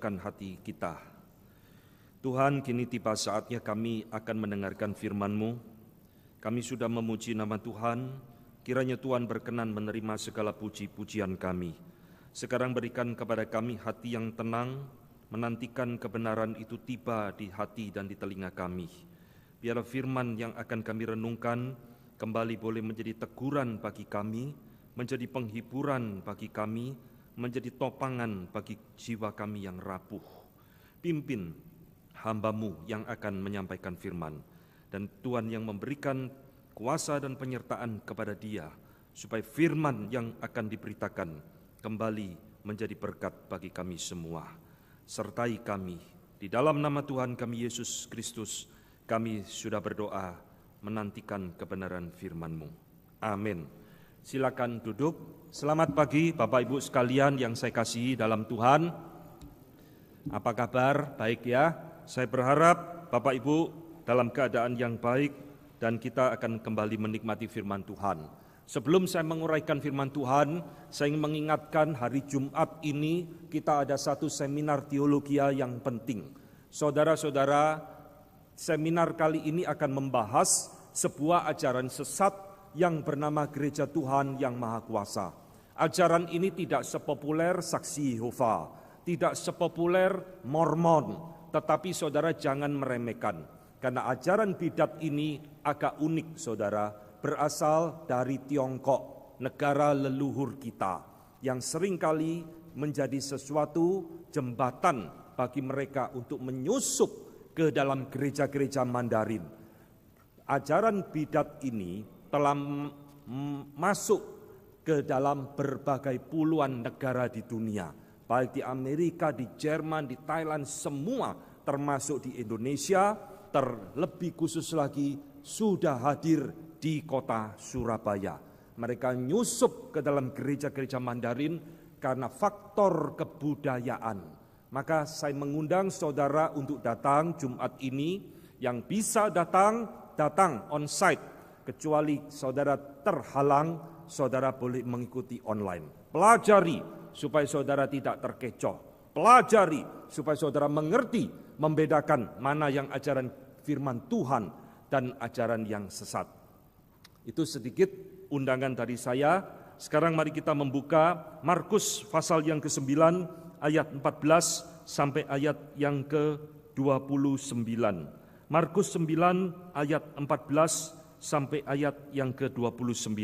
siapkan hati kita. Tuhan, kini tiba saatnya kami akan mendengarkan firman-Mu. Kami sudah memuji nama Tuhan, kiranya Tuhan berkenan menerima segala puji-pujian kami. Sekarang berikan kepada kami hati yang tenang, menantikan kebenaran itu tiba di hati dan di telinga kami. Biarlah firman yang akan kami renungkan kembali boleh menjadi teguran bagi kami, menjadi penghiburan bagi kami, menjadi topangan bagi jiwa kami yang rapuh. Pimpin hamba-Mu yang akan menyampaikan firman, dan Tuhan yang memberikan kuasa dan penyertaan kepada dia, supaya firman yang akan diberitakan kembali menjadi berkat bagi kami semua. Sertai kami, di dalam nama Tuhan kami Yesus Kristus, kami sudah berdoa menantikan kebenaran firman-Mu. Amin. Silakan duduk. Selamat pagi Bapak Ibu sekalian yang saya kasihi dalam Tuhan. Apa kabar? Baik ya. Saya berharap Bapak Ibu dalam keadaan yang baik dan kita akan kembali menikmati firman Tuhan. Sebelum saya menguraikan firman Tuhan, saya ingin mengingatkan hari Jumat ini kita ada satu seminar teologi yang penting. Saudara-saudara, seminar kali ini akan membahas sebuah ajaran sesat yang bernama Gereja Tuhan yang Maha Kuasa. Ajaran ini tidak sepopuler Saksi Yehova, tidak sepopuler Mormon, tetapi saudara jangan meremehkan, karena ajaran bidat ini agak unik saudara, berasal dari Tiongkok, negara leluhur kita, yang seringkali menjadi sesuatu jembatan bagi mereka untuk menyusup ke dalam gereja-gereja Mandarin. Ajaran bidat ini telah masuk ke dalam berbagai puluhan negara di dunia, baik di Amerika, di Jerman, di Thailand, semua termasuk di Indonesia, terlebih khusus lagi sudah hadir di kota Surabaya. Mereka nyusup ke dalam gereja-gereja Mandarin karena faktor kebudayaan. Maka saya mengundang saudara untuk datang Jumat ini, yang bisa datang on-site. Kecuali saudara terhalang, saudara boleh mengikuti online. Pelajari supaya saudara tidak terkecoh. Pelajari supaya saudara mengerti, membedakan mana yang ajaran firman Tuhan dan ajaran yang sesat. Itu sedikit undangan dari saya. Sekarang mari kita membuka Markus pasal yang ke-9 ayat 14 sampai ayat yang ke-29. Markus 9 ayat 14 sampai ayat yang ke-29.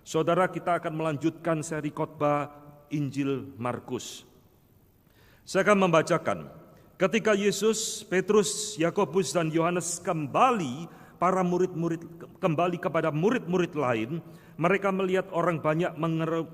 Saudara, kita akan melanjutkan seri khotbah Injil Markus. Saya akan membacakan. Ketika Yesus, Petrus, Yakobus dan Yohanes kembali kepada murid-murid lain, mereka melihat orang banyak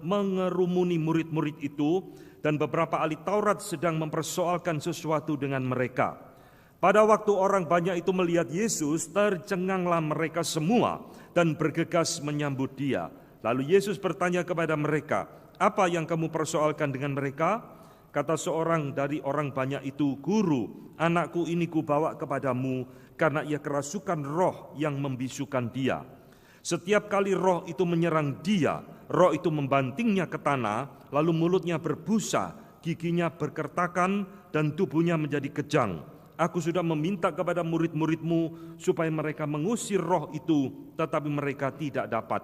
mengerumuni murid-murid itu, dan beberapa ahli Taurat sedang mempersoalkan sesuatu dengan mereka. Pada waktu orang banyak itu melihat Yesus, tercenganglah mereka semua dan bergegas menyambut dia. Lalu Yesus bertanya kepada mereka, "Apa yang kamu persoalkan dengan mereka?" Kata seorang dari orang banyak itu, "Guru, anakku ini kubawa kepadamu karena ia kerasukan roh yang membisukan dia. Setiap kali roh itu menyerang dia, roh itu membantingnya ke tanah, lalu mulutnya berbusa, giginya berkertakan, dan tubuhnya menjadi kejang. Aku sudah meminta kepada murid-muridmu supaya mereka mengusir roh itu, tetapi mereka tidak dapat."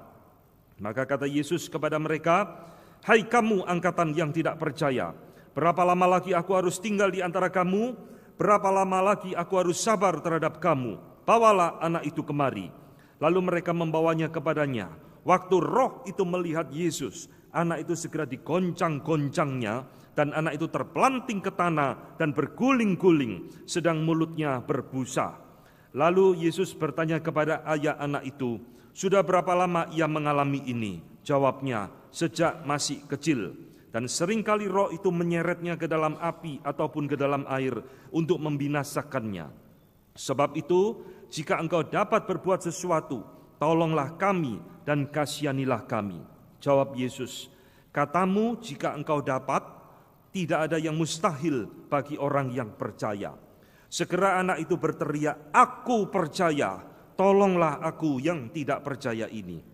Maka kata Yesus kepada mereka, "Hai kamu angkatan yang tidak percaya, berapa lama lagi aku harus tinggal di antara kamu? Berapa lama lagi aku harus sabar terhadap kamu? Bawalah anak itu kemari." Lalu mereka membawanya kepadanya. Waktu roh itu melihat Yesus, anak itu segera digoncang-goncangnya, dan anak itu terpelanting ke tanah dan berguling-guling, sedang mulutnya berbusa. Lalu Yesus bertanya kepada ayah anak itu, "Sudah berapa lama ia mengalami ini?" Jawabnya, "Sejak masih kecil. Dan seringkali roh itu menyeretnya ke dalam api ataupun ke dalam air untuk membinasakannya. Sebab itu, jika engkau dapat berbuat sesuatu, tolonglah kami dan kasihanilah kami." Jawab Yesus, "Katamu jika engkau dapat, tidak ada yang mustahil bagi orang yang percaya." Segera anak itu berteriak, "Aku percaya, tolonglah aku yang tidak percaya ini."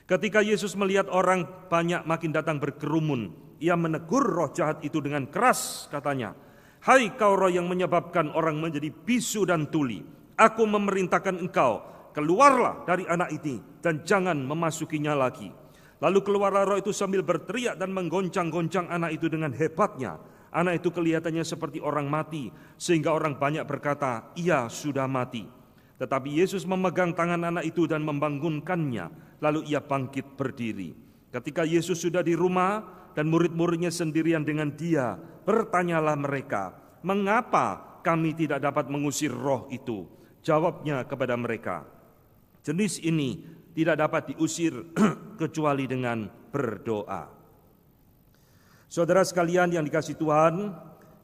Ketika Yesus melihat orang banyak makin datang berkerumun, ia menegur roh jahat itu dengan keras, katanya, "Hai kau roh yang menyebabkan orang menjadi bisu dan tuli, aku memerintahkan engkau, keluarlah dari anak ini dan jangan memasukinya lagi." Lalu keluarlah roh itu sambil berteriak dan menggoncang-goncang anak itu dengan hebatnya. Anak itu kelihatannya seperti orang mati, sehingga orang banyak berkata, "Ia sudah mati." Tetapi Yesus memegang tangan anak itu dan membangunkannya, lalu ia bangkit berdiri. Ketika Yesus sudah di rumah dan murid-muridnya sendirian dengan dia, bertanyalah mereka, "Mengapa kami tidak dapat mengusir roh itu?" Jawabnya kepada mereka, "Jenis ini tidak dapat diusir kecuali dengan berdoa." Saudara sekalian yang dikasihi Tuhan,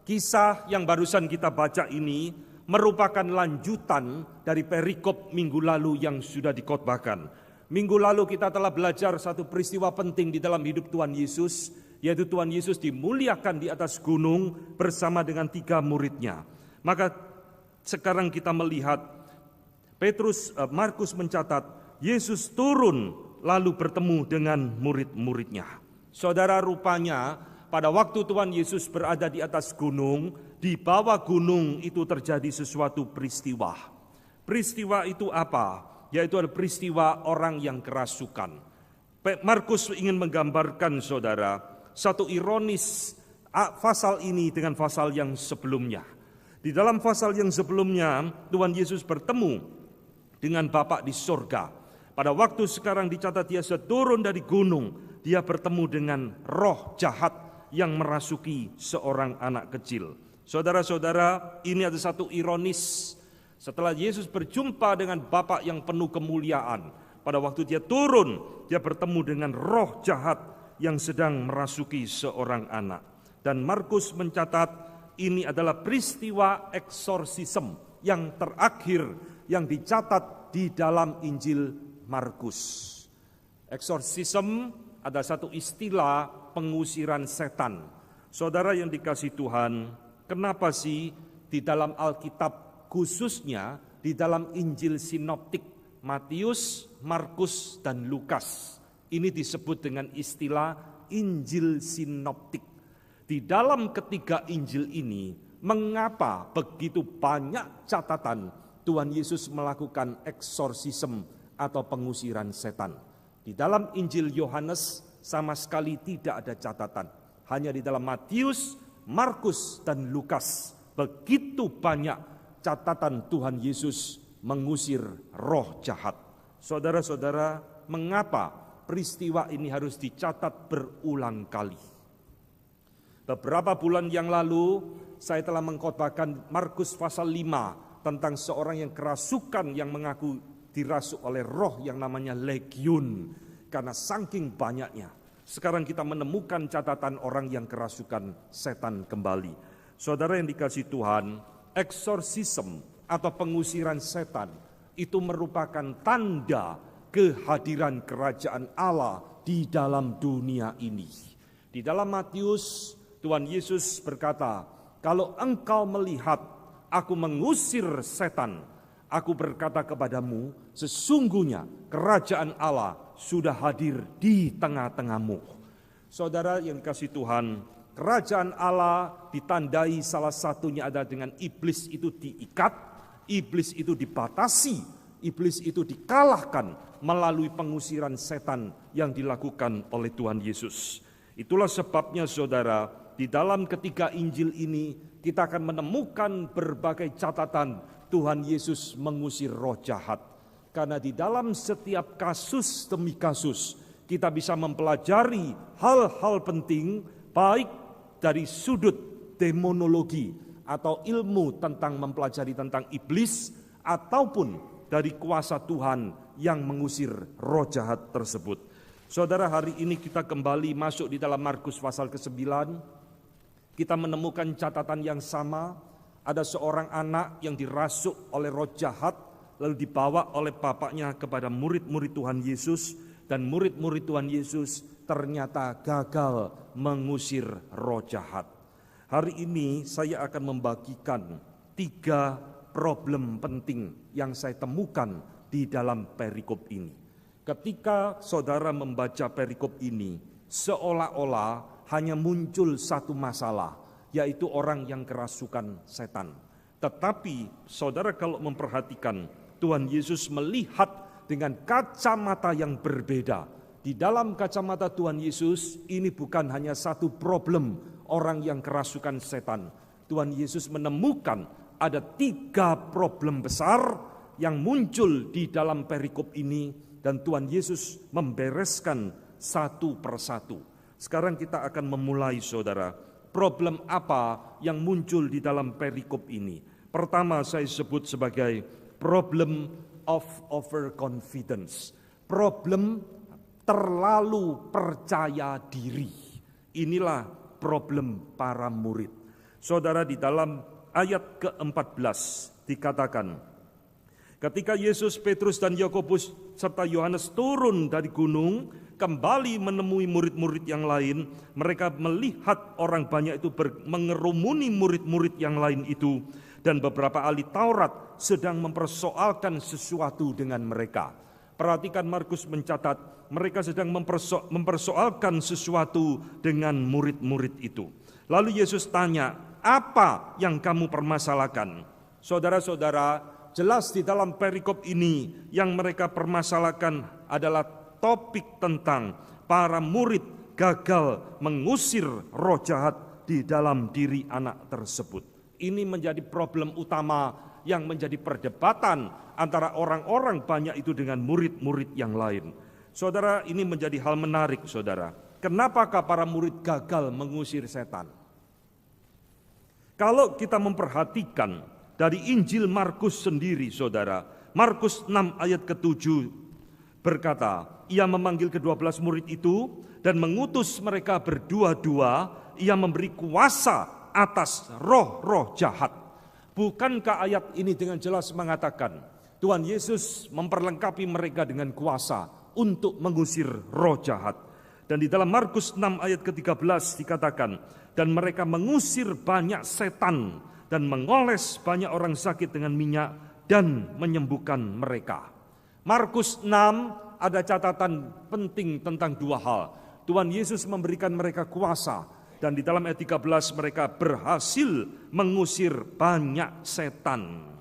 kisah yang barusan kita baca ini merupakan lanjutan dari perikop minggu lalu yang sudah dikhotbahkan. Minggu lalu kita telah belajar satu peristiwa penting di dalam hidup Tuhan Yesus, yaitu Tuhan Yesus dimuliakan di atas gunung bersama dengan 3 muridnya. Maka sekarang kita melihat Markus mencatat Yesus turun lalu bertemu dengan murid-muridnya. Saudara, rupanya pada waktu Tuhan Yesus berada di atas gunung, di bawah gunung itu terjadi sesuatu peristiwa. Peristiwa itu apa? Yaitu adalah peristiwa orang yang kerasukan. Markus ingin menggambarkan, saudara, satu ironis pasal ini dengan pasal yang sebelumnya. Di dalam pasal yang sebelumnya, Tuhan Yesus bertemu dengan Bapa di sorga. Pada waktu sekarang dicatat dia turun dari gunung, dia bertemu dengan roh jahat yang merasuki seorang anak kecil. Saudara-saudara, ini ada satu ironis. Setelah Yesus berjumpa dengan Bapa yang penuh kemuliaan, pada waktu dia turun, dia bertemu dengan roh jahat yang sedang merasuki seorang anak. Dan Markus mencatat ini adalah peristiwa eksorsisme yang terakhir yang dicatat di dalam Injil Markus. Eksorsisme ada satu istilah pengusiran setan. Saudara yang dikasihi Tuhan, kenapa sih di dalam Alkitab, khususnya di dalam Injil sinoptik Matius, Markus, dan Lukas, ini disebut dengan istilah Injil sinoptik. Di dalam ketiga Injil ini, mengapa begitu banyak catatan Tuhan Yesus melakukan eksorsisme atau pengusiran setan? Di dalam Injil Yohanes sama sekali tidak ada catatan. Hanya di dalam Matius, Markus, dan Lukas begitu banyak catatan Tuhan Yesus mengusir roh jahat. Saudara-saudara, mengapa peristiwa ini harus dicatat berulang kali? Beberapa bulan yang lalu saya telah mengkhotbahkan Markus pasal 5 tentang seorang yang kerasukan yang mengaku dirasuk oleh roh yang namanya legiun. Karena saking banyaknya, sekarang kita menemukan catatan orang yang kerasukan setan kembali. Saudara yang dikasihi Tuhan, eksorsisme atau pengusiran setan itu merupakan tanda kehadiran kerajaan Allah di dalam dunia ini. Di dalam Matius, Tuhan Yesus berkata, "Kalau engkau melihat aku mengusir setan, aku berkata kepadamu, sesungguhnya kerajaan Allah sudah hadir di tengah-tengahmu." Saudara yang dikasihi Tuhan, kerajaan Allah ditandai salah satunya adalah dengan iblis itu diikat, iblis itu dibatasi, iblis itu dikalahkan melalui pengusiran setan yang dilakukan oleh Tuhan Yesus. Itulah sebabnya saudara, di dalam ketiga Injil ini kita akan menemukan berbagai catatan Tuhan Yesus mengusir roh jahat. Karena di dalam setiap kasus demi kasus kita bisa mempelajari hal-hal penting, baik dari sudut demonologi atau ilmu tentang mempelajari tentang iblis, ataupun dari kuasa Tuhan yang mengusir roh jahat tersebut. Saudara, hari ini kita kembali masuk di dalam Markus pasal ke-9. Kita menemukan catatan yang sama. Ada seorang anak yang dirasuk oleh roh jahat, lalu dibawa oleh bapaknya kepada murid-murid Tuhan Yesus, dan murid-murid Tuhan Yesus ternyata gagal mengusir roh jahat. Hari ini saya akan membagikan 3 problem penting yang saya temukan di dalam perikop ini. Ketika saudara membaca perikop ini, seolah-olah hanya muncul satu masalah, yaitu orang yang kerasukan setan. Tetapi saudara kalau memperhatikan, Tuhan Yesus melihat dengan kacamata yang berbeda. Di dalam kacamata Tuhan Yesus, ini bukan hanya satu problem orang yang kerasukan setan. Tuhan Yesus menemukan ada 3 problem besar yang muncul di dalam perikop ini, dan Tuhan Yesus membereskan satu persatu. Sekarang kita akan memulai, saudara. Problem apa yang muncul di dalam perikop ini? Pertama saya sebut sebagai problem of overconfidence. Problem terlalu percaya diri. Inilah problem para murid. Saudara, di dalam ayat ke-14 dikatakan, ketika Yesus, Petrus dan Yakobus serta Yohanes turun dari gunung, kembali menemui murid-murid yang lain, mereka melihat orang banyak itu mengerumuni murid-murid yang lain itu, dan beberapa ahli Taurat sedang mempersoalkan sesuatu dengan mereka. Perhatikan, Markus mencatat, mereka sedang mempersoalkan sesuatu dengan murid-murid itu. Lalu Yesus tanya, apa yang kamu permasalahkan? Saudara-saudara, jelas di dalam perikop ini yang mereka permasalahkan adalah topik tentang para murid gagal mengusir roh jahat di dalam diri anak tersebut. Ini menjadi problem utama yang menjadi perdebatan antara orang-orang banyak itu dengan murid-murid yang lain. Saudara, ini menjadi hal menarik, saudara. Kenapakah para murid gagal mengusir setan? Kalau kita memperhatikan dari Injil Markus sendiri, saudara, Markus 6 ayat ke-7 berkata, ia memanggil ke-12 murid itu dan mengutus mereka berdua-dua, ia memberi kuasa atas roh-roh jahat. Bukankah ayat ini dengan jelas mengatakan Tuhan Yesus memperlengkapi mereka dengan kuasa untuk mengusir roh jahat? Dan di dalam Markus 6 ayat ke-13 dikatakan, dan mereka mengusir banyak setan dan mengoles banyak orang sakit dengan minyak dan menyembuhkan mereka. Markus 6 ada catatan penting tentang 2 hal. Tuhan Yesus memberikan mereka kuasa, dan di dalam ayat 13 mereka berhasil mengusir banyak setan.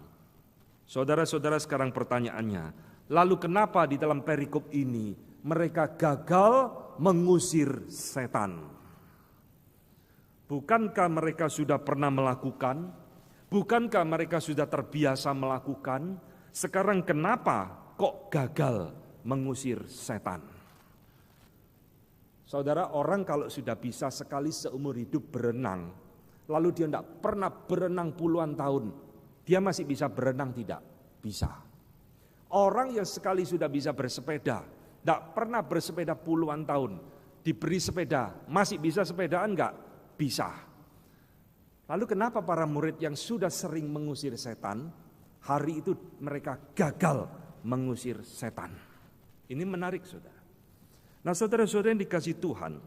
Saudara-saudara, sekarang pertanyaannya, lalu kenapa di dalam perikop ini mereka gagal mengusir setan? Bukankah mereka sudah pernah melakukan? Bukankah mereka sudah terbiasa melakukan? Sekarang kenapa kok gagal mengusir setan? Saudara, orang kalau sudah bisa sekali seumur hidup berenang, lalu dia tidak pernah berenang puluhan tahun, dia masih bisa berenang tidak? Bisa. Orang yang sekali sudah bisa bersepeda, tidak pernah bersepeda puluhan tahun, diberi sepeda, masih bisa sepedaan enggak? Bisa. Lalu kenapa para murid yang sudah sering mengusir setan, hari itu mereka gagal mengusir setan? Ini menarik, saudara. Nah, saudara-saudara yang dikasih Tuhan,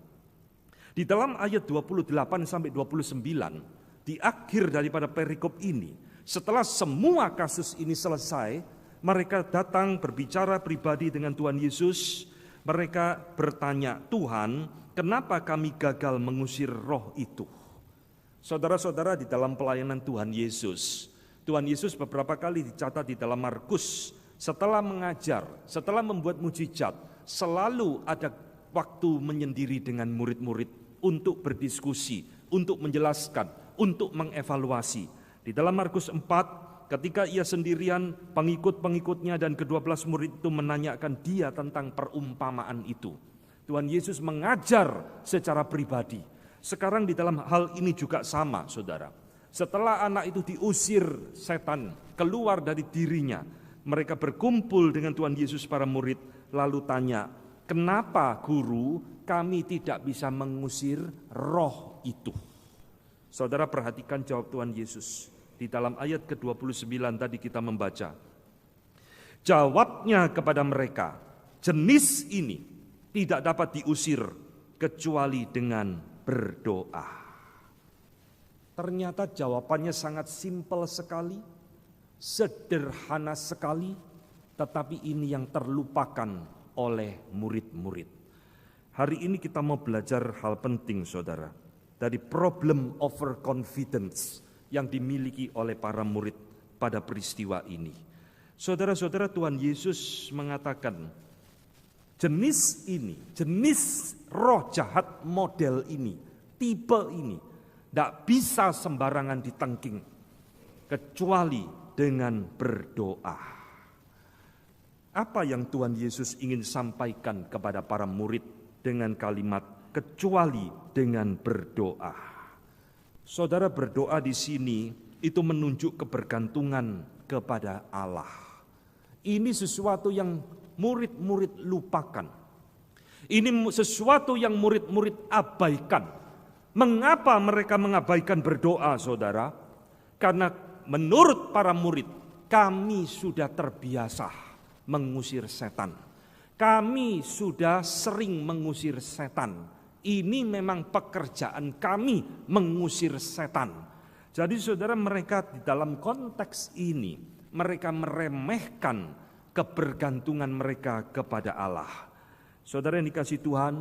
di dalam ayat 28 sampai 29, di akhir daripada perikop ini, setelah semua kasus ini selesai, mereka datang berbicara pribadi dengan Tuhan Yesus. Mereka bertanya, Tuhan, kenapa kami gagal mengusir roh itu? Saudara-saudara, di dalam pelayanan Tuhan Yesus beberapa kali dicatat di dalam Markus, setelah mengajar, setelah membuat mujizat, selalu ada waktu menyendiri dengan murid-murid untuk berdiskusi, untuk menjelaskan, untuk mengevaluasi. Di dalam Markus 4, ketika ia sendirian, pengikut-pengikutnya dan ke-12 murid itu menanyakan dia tentang perumpamaan itu. Tuhan Yesus mengajar secara pribadi. Sekarang di dalam hal ini juga sama, saudara. Setelah anak itu diusir setan keluar dari dirinya, mereka berkumpul dengan Tuhan Yesus para murid, lalu tanya, kenapa guru kami tidak bisa mengusir roh itu? Saudara, perhatikan jawab Tuhan Yesus. Di dalam ayat ke-29 tadi kita membaca. Jawabnya kepada mereka, jenis ini tidak dapat diusir kecuali dengan berdoa. Ternyata jawabannya sangat simpel sekali, sederhana sekali, tetapi ini yang terlupakan oleh murid-murid. Hari ini kita mau belajar hal penting, saudara, dari problem overconfidence yang dimiliki oleh para murid pada peristiwa ini. Saudara-saudara, Tuhan Yesus mengatakan, jenis ini, jenis roh jahat model ini, tipe ini, tidak bisa sembarangan ditengking, kecuali dengan berdoa. Apa yang Tuhan Yesus ingin sampaikan kepada para murid dengan kalimat kecuali dengan berdoa? Saudara, berdoa di sini itu menunjuk kebergantungan kepada Allah. Ini sesuatu yang murid-murid lupakan. Ini sesuatu yang murid-murid abaikan. Mengapa mereka mengabaikan berdoa, saudara? Karena menurut para murid, kami sudah terbiasa mengusir setan. Kami sudah sering mengusir setan. Ini memang pekerjaan kami, mengusir setan. Jadi saudara, mereka di dalam konteks ini, mereka meremehkan kebergantungan mereka kepada Allah. Saudara yang dikasihi Tuhan,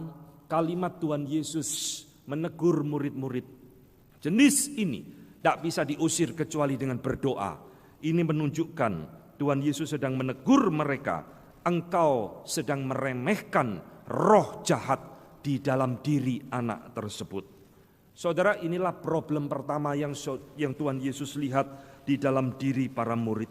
kalimat Tuhan Yesus menegur murid-murid. Jenis ini tidak bisa diusir kecuali dengan berdoa. Ini menunjukkan Tuhan Yesus sedang menegur mereka. Engkau sedang meremehkan roh jahat di dalam diri anak tersebut. Saudara, inilah problem pertama yang Tuhan Yesus lihat di dalam diri para murid.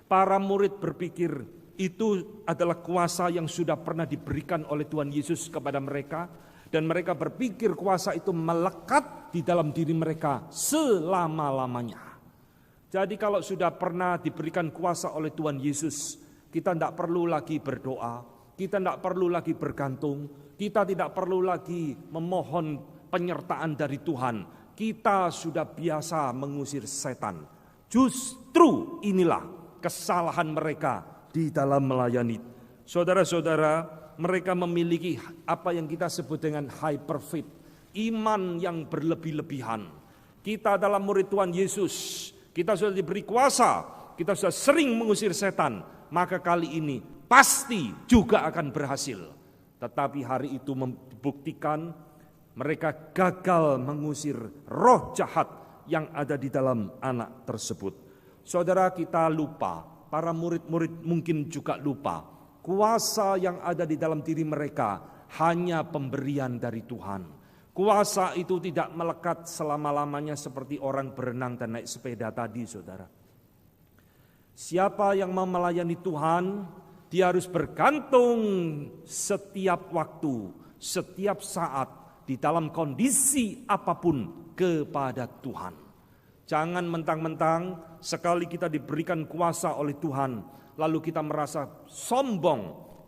Para murid berpikir itu adalah kuasa yang sudah pernah diberikan oleh Tuhan Yesus kepada mereka. Dan mereka berpikir kuasa itu melekat di dalam diri mereka selama-lamanya. Jadi kalau sudah pernah diberikan kuasa oleh Tuhan Yesus, kita tidak perlu lagi berdoa, kita tidak perlu lagi bergantung, kita tidak perlu lagi memohon penyertaan dari Tuhan. Kita sudah biasa mengusir setan. Justru inilah kesalahan mereka di dalam melayani. Saudara-saudara, mereka memiliki apa yang kita sebut dengan hyper faith, iman yang berlebih-lebihan. Kita adalah murid Tuhan Yesus, kita sudah diberi kuasa, kita sudah sering mengusir setan. Maka kali ini pasti juga akan berhasil. Tetapi hari itu membuktikan mereka gagal mengusir roh jahat yang ada di dalam anak tersebut. Saudara, kita lupa, para murid-murid mungkin juga lupa, kuasa yang ada di dalam diri mereka hanya pemberian dari Tuhan. Kuasa itu tidak melekat selama-lamanya seperti orang berenang dan naik sepeda tadi, saudara. Siapa yang mau melayani Tuhan, dia harus bergantung setiap waktu, setiap saat, di dalam kondisi apapun kepada Tuhan. Jangan mentang-mentang sekali kita diberikan kuasa oleh Tuhan, lalu kita merasa sombong,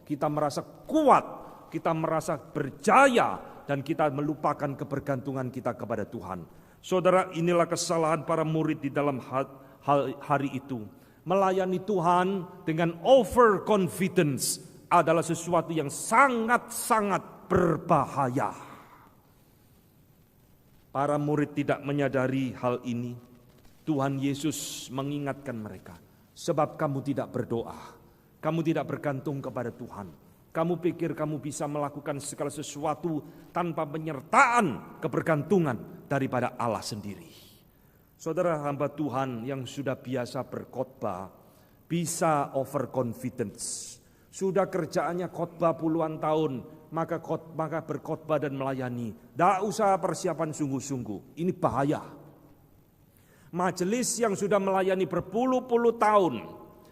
kita merasa kuat, kita merasa berjaya, dan kita melupakan kebergantungan kita kepada Tuhan. Saudara, inilah kesalahan para murid di dalam hari itu. Melayani Tuhan dengan overconfidence adalah sesuatu yang sangat-sangat berbahaya. Para murid tidak menyadari hal ini. Tuhan Yesus mengingatkan mereka, sebab kamu tidak berdoa, kamu tidak bergantung kepada Tuhan. Kamu pikir kamu bisa melakukan segala sesuatu tanpa penyertaan kebergantungan daripada Allah sendiri. Saudara, hamba Tuhan yang sudah biasa berkhotbah bisa overconfidence. Sudah kerjaannya khotbah puluhan tahun, maka berkhotbah dan melayani. Tidak usah persiapan sungguh-sungguh. Ini bahaya. Majelis yang sudah melayani berpuluh-puluh tahun,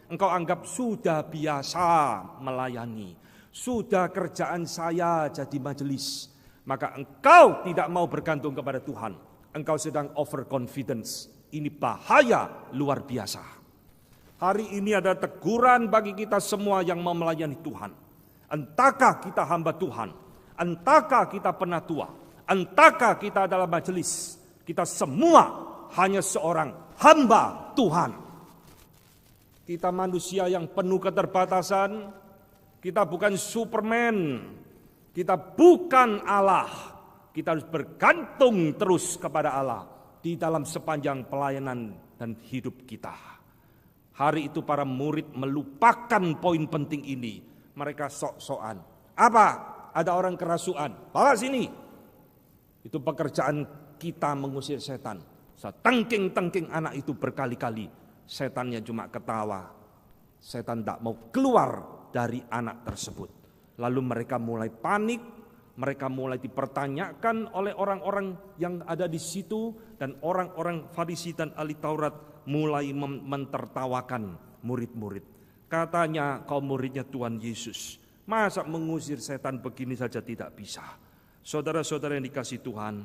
engkau anggap sudah biasa melayani. Sudah kerjaan saya jadi majelis. Maka engkau tidak mau bergantung kepada Tuhan. Engkau sedang overconfidence. Ini bahaya luar biasa. Hari ini ada teguran bagi kita semua yang mau melayani Tuhan. Entahkah kita hamba Tuhan, entahkah kita penatua, entahkah kita adalah majelis, kita semua hanya seorang hamba Tuhan. Kita manusia yang penuh keterbatasan, kita bukan Superman, kita bukan Allah. Kita harus bergantung terus kepada Allah di dalam sepanjang pelayanan dan hidup kita. Hari itu para murid melupakan poin penting ini. Mereka sok-sokan. Apa? ada orang kerasukan, bawa sini. Itu pekerjaan kita mengusir setan. Setengking-tengking anak itu berkali-kali, setannya cuma ketawa. Setan tak mau keluar dari anak tersebut. Lalu mereka mulai panik, mereka mulai dipertanyakan oleh orang-orang yang ada di situ, dan orang-orang Farisi dan ahli Taurat mulai mentertawakan murid-murid. Katanya kaum muridnya Tuhan Yesus, masa mengusir setan begini saja tidak bisa. Saudara-saudara yang dikasihi Tuhan,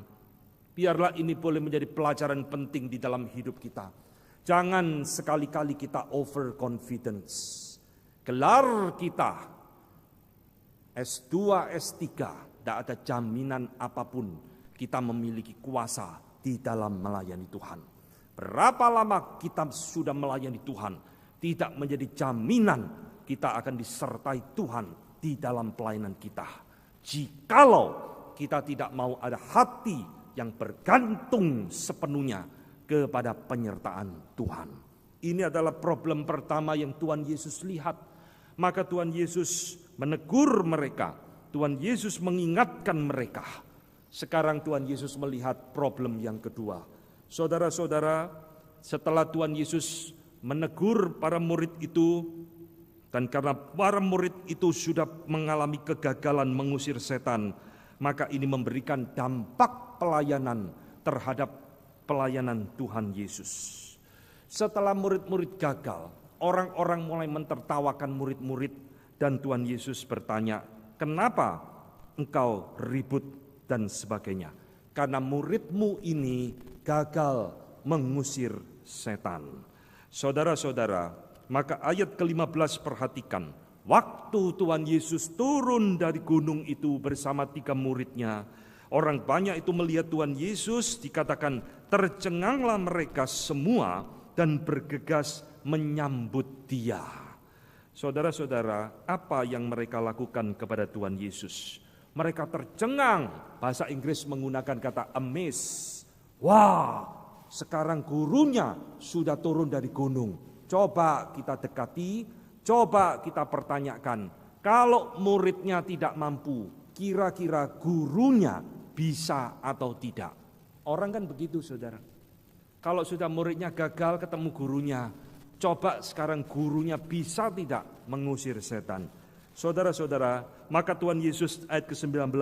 biarlah ini boleh menjadi pelajaran penting di dalam hidup kita. Jangan sekali-kali kita overconfidence. Gelar kita S2, S3, tidak ada jaminan apapun kita memiliki kuasa di dalam melayani Tuhan. Berapa lama kita sudah melayani Tuhan, tidak menjadi jaminan kita akan disertai Tuhan di dalam pelayanan kita. Jikalau kita tidak mau ada hati yang bergantung sepenuhnya kepada penyertaan Tuhan. Ini adalah problem pertama yang Tuhan Yesus lihat. Maka Tuhan Yesus menegur mereka. Tuhan Yesus mengingatkan mereka. Sekarang Tuhan Yesus melihat problem yang kedua. Saudara-saudara, setelah Tuhan Yesus menegur para murid itu, dan karena para murid itu sudah mengalami kegagalan mengusir setan, maka ini memberikan dampak pelayanan terhadap pelayanan Tuhan Yesus. Setelah murid-murid gagal, orang-orang mulai mentertawakan murid-murid, dan Tuhan Yesus bertanya, kenapa engkau ribut dan sebagainya? Karena muridmu ini gagal mengusir setan. Saudara-saudara, maka ayat ke-15 perhatikan. Waktu Tuhan Yesus turun dari gunung itu bersama 3 muridnya, orang banyak itu melihat Tuhan Yesus, dikatakan tercenganglah mereka semua dan bergegas menyambut Dia. Saudara-saudara, apa yang mereka lakukan kepada Tuhan Yesus? Mereka tercengang, bahasa Inggris menggunakan kata amazed. Wah, sekarang gurunya sudah turun dari gunung. Coba kita dekati, coba kita pertanyakan. Kalau muridnya tidak mampu, kira-kira gurunya bisa atau tidak? Orang kan begitu, saudara. Kalau sudah muridnya gagal ketemu gurunya, coba sekarang gurunya bisa tidak mengusir setan? Saudara-saudara, maka Tuhan Yesus ayat ke-19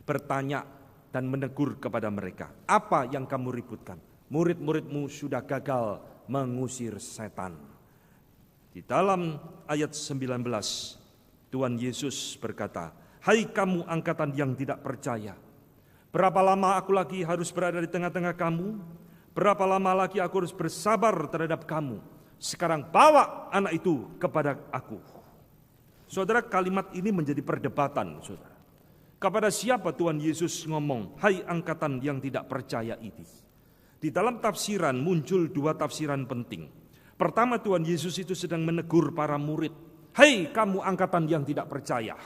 bertanya dan menegur kepada mereka. Apa yang kamu ributkan? Murid-muridmu sudah gagal mengusir setan. Di dalam ayat 19, Tuhan Yesus berkata, hai kamu angkatan yang tidak percaya, berapa lama aku lagi harus berada di tengah-tengah kamu? Berapa lama lagi aku harus bersabar terhadap kamu? Sekarang bawa anak itu kepada aku. Saudara, kalimat ini menjadi perdebatan, saudara. Kepada siapa Tuhan Yesus ngomong, hai angkatan yang tidak percaya ini? Di dalam tafsiran muncul 2 tafsiran penting. Pertama, Tuhan Yesus itu sedang menegur para murid. Hai kamu angkatan yang tidak percaya.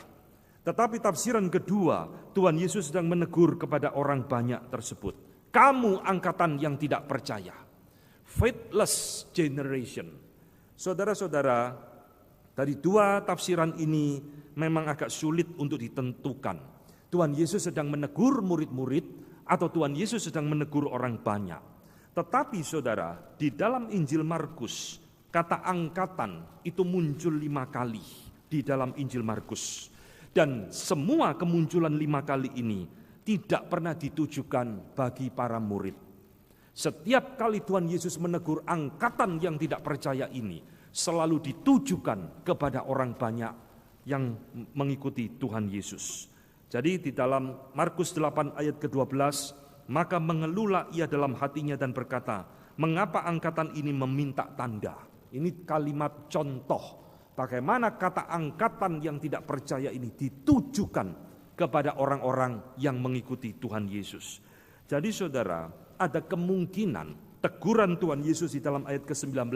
Tetapi tafsiran kedua, Tuhan Yesus sedang menegur kepada orang banyak tersebut. Kamu angkatan yang tidak percaya. Faithless generation. Saudara-saudara, dari 2 tafsiran ini memang agak sulit untuk ditentukan. Tuhan Yesus sedang menegur murid-murid atau Tuhan Yesus sedang menegur orang banyak. Tetapi saudara, di dalam Injil Markus, kata angkatan itu muncul 5 kali di dalam Injil Markus. Dan semua kemunculan 5 kali ini tidak pernah ditujukan bagi para murid. Setiap kali Tuhan Yesus menegur angkatan yang tidak percaya ini, selalu ditujukan kepada orang banyak yang mengikuti Tuhan Yesus. Jadi di dalam Markus 8 ayat ke-12, maka mengeluhlah ia dalam hatinya dan berkata, mengapa angkatan ini meminta tanda? Ini kalimat contoh bagaimana kata angkatan yang tidak percaya ini ditujukan kepada orang-orang yang mengikuti Tuhan Yesus. Jadi saudara, ada kemungkinan teguran Tuhan Yesus di dalam ayat ke-19,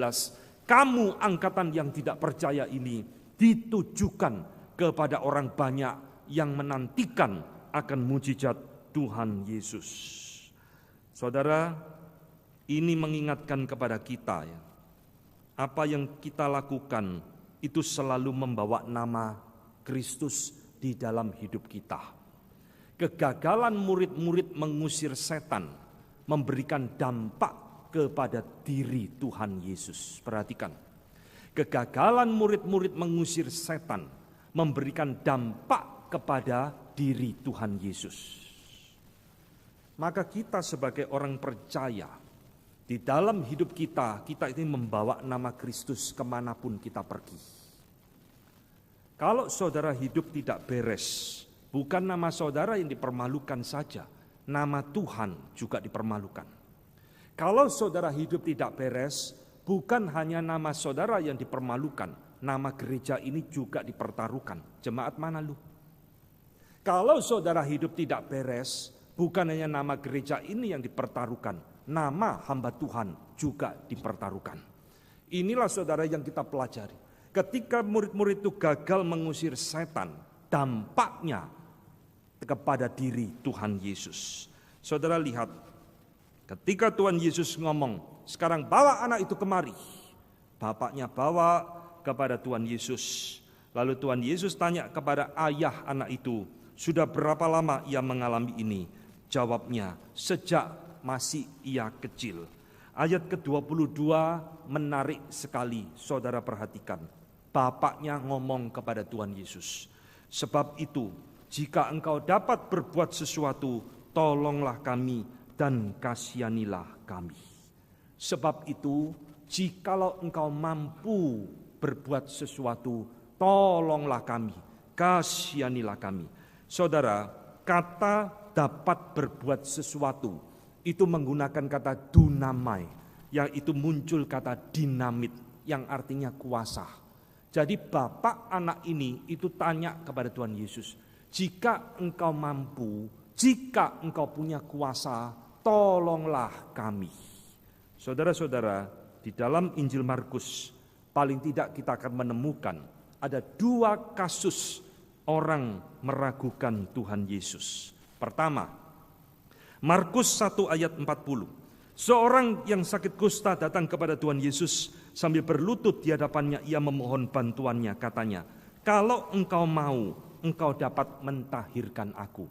kamu angkatan yang tidak percaya ini ditujukan kepada orang banyak yang menantikan akan mujizat Tuhan Yesus. Saudara, ini mengingatkan kepada kita ya, apa yang kita lakukan itu selalu membawa nama Kristus di dalam hidup kita. Kegagalan murid-murid mengusir setan memberikan dampak kepada diri Tuhan Yesus. Perhatikan, kegagalan murid-murid mengusir setan memberikan dampak kepada diri Tuhan Yesus. Maka kita sebagai orang percaya, di dalam hidup kita ini membawa nama Kristus kemanapun kita pergi. Kalau saudara hidup tidak beres, bukan nama saudara yang dipermalukan saja, nama Tuhan juga dipermalukan. Kalau saudara hidup tidak beres, bukan hanya nama saudara yang dipermalukan, nama gereja ini juga dipertaruhkan. Jemaat mana lu? Kalau saudara hidup tidak beres, bukan hanya nama gereja ini yang dipertaruhkan, nama hamba Tuhan juga dipertaruhkan. Inilah saudara yang kita pelajari. Ketika murid-murid itu gagal mengusir setan, dampaknya kepada diri Tuhan Yesus. Saudara lihat, ketika Tuhan Yesus ngomong, sekarang bawa anak itu kemari. Bapaknya bawa kepada Tuhan Yesus. Lalu Tuhan Yesus tanya kepada ayah anak itu, sudah berapa lama ia mengalami ini? Jawabnya, sejak masih ia kecil. Ayat ke-22 menarik sekali, saudara perhatikan. Bapaknya ngomong kepada Tuhan Yesus, sebab itu jika engkau dapat berbuat sesuatu, tolonglah kami dan kasihanilah kami. Sebab itu, jikalau engkau mampu berbuat sesuatu, tolonglah kami, kasihanilah kami. Saudara, kata dapat berbuat sesuatu itu menggunakan kata dunamai, yang itu muncul kata dinamit yang artinya kuasa. Jadi bapak anak ini itu tanya kepada Tuhan Yesus, jika engkau mampu, jika engkau punya kuasa, tolonglah kami. Saudara-saudara, di dalam Injil Markus paling tidak kita akan menemukan ada 2 kasus orang meragukan Tuhan Yesus. Pertama, Markus 1 ayat 40. Seorang yang sakit kusta datang kepada Tuhan Yesus sambil berlutut di hadapannya, ia memohon bantuannya, katanya, kalau engkau mau, engkau dapat mentahirkan aku.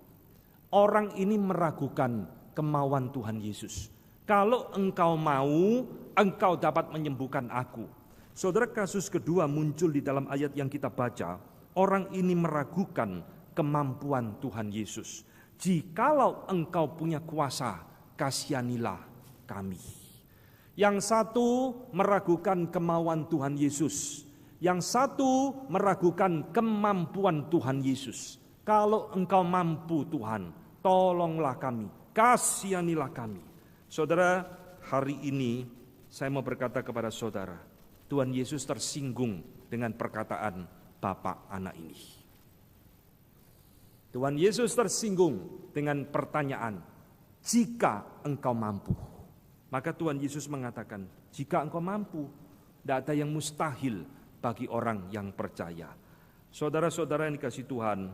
Orang ini meragukan kemauan Tuhan Yesus. Kalau engkau mau, engkau dapat menyembuhkan aku. Saudara, kasus kedua muncul di dalam ayat yang kita baca. Orang ini meragukan kemampuan Tuhan Yesus. Jikalau engkau punya kuasa, kasihanilah kami. Yang satu meragukan kemauan Tuhan Yesus. Yang satu meragukan kemampuan Tuhan Yesus. Kalau engkau mampu Tuhan, tolonglah kami, kasihanilah kami. Saudara, hari ini saya mau berkata kepada saudara, Tuhan Yesus tersinggung dengan perkataan bapak anak ini. Tuhan Yesus tersinggung dengan pertanyaan, jika engkau mampu. Maka Tuhan Yesus mengatakan, jika engkau mampu, tidak ada yang mustahil bagi orang yang percaya. Saudara-saudara yang dikasihi Tuhan,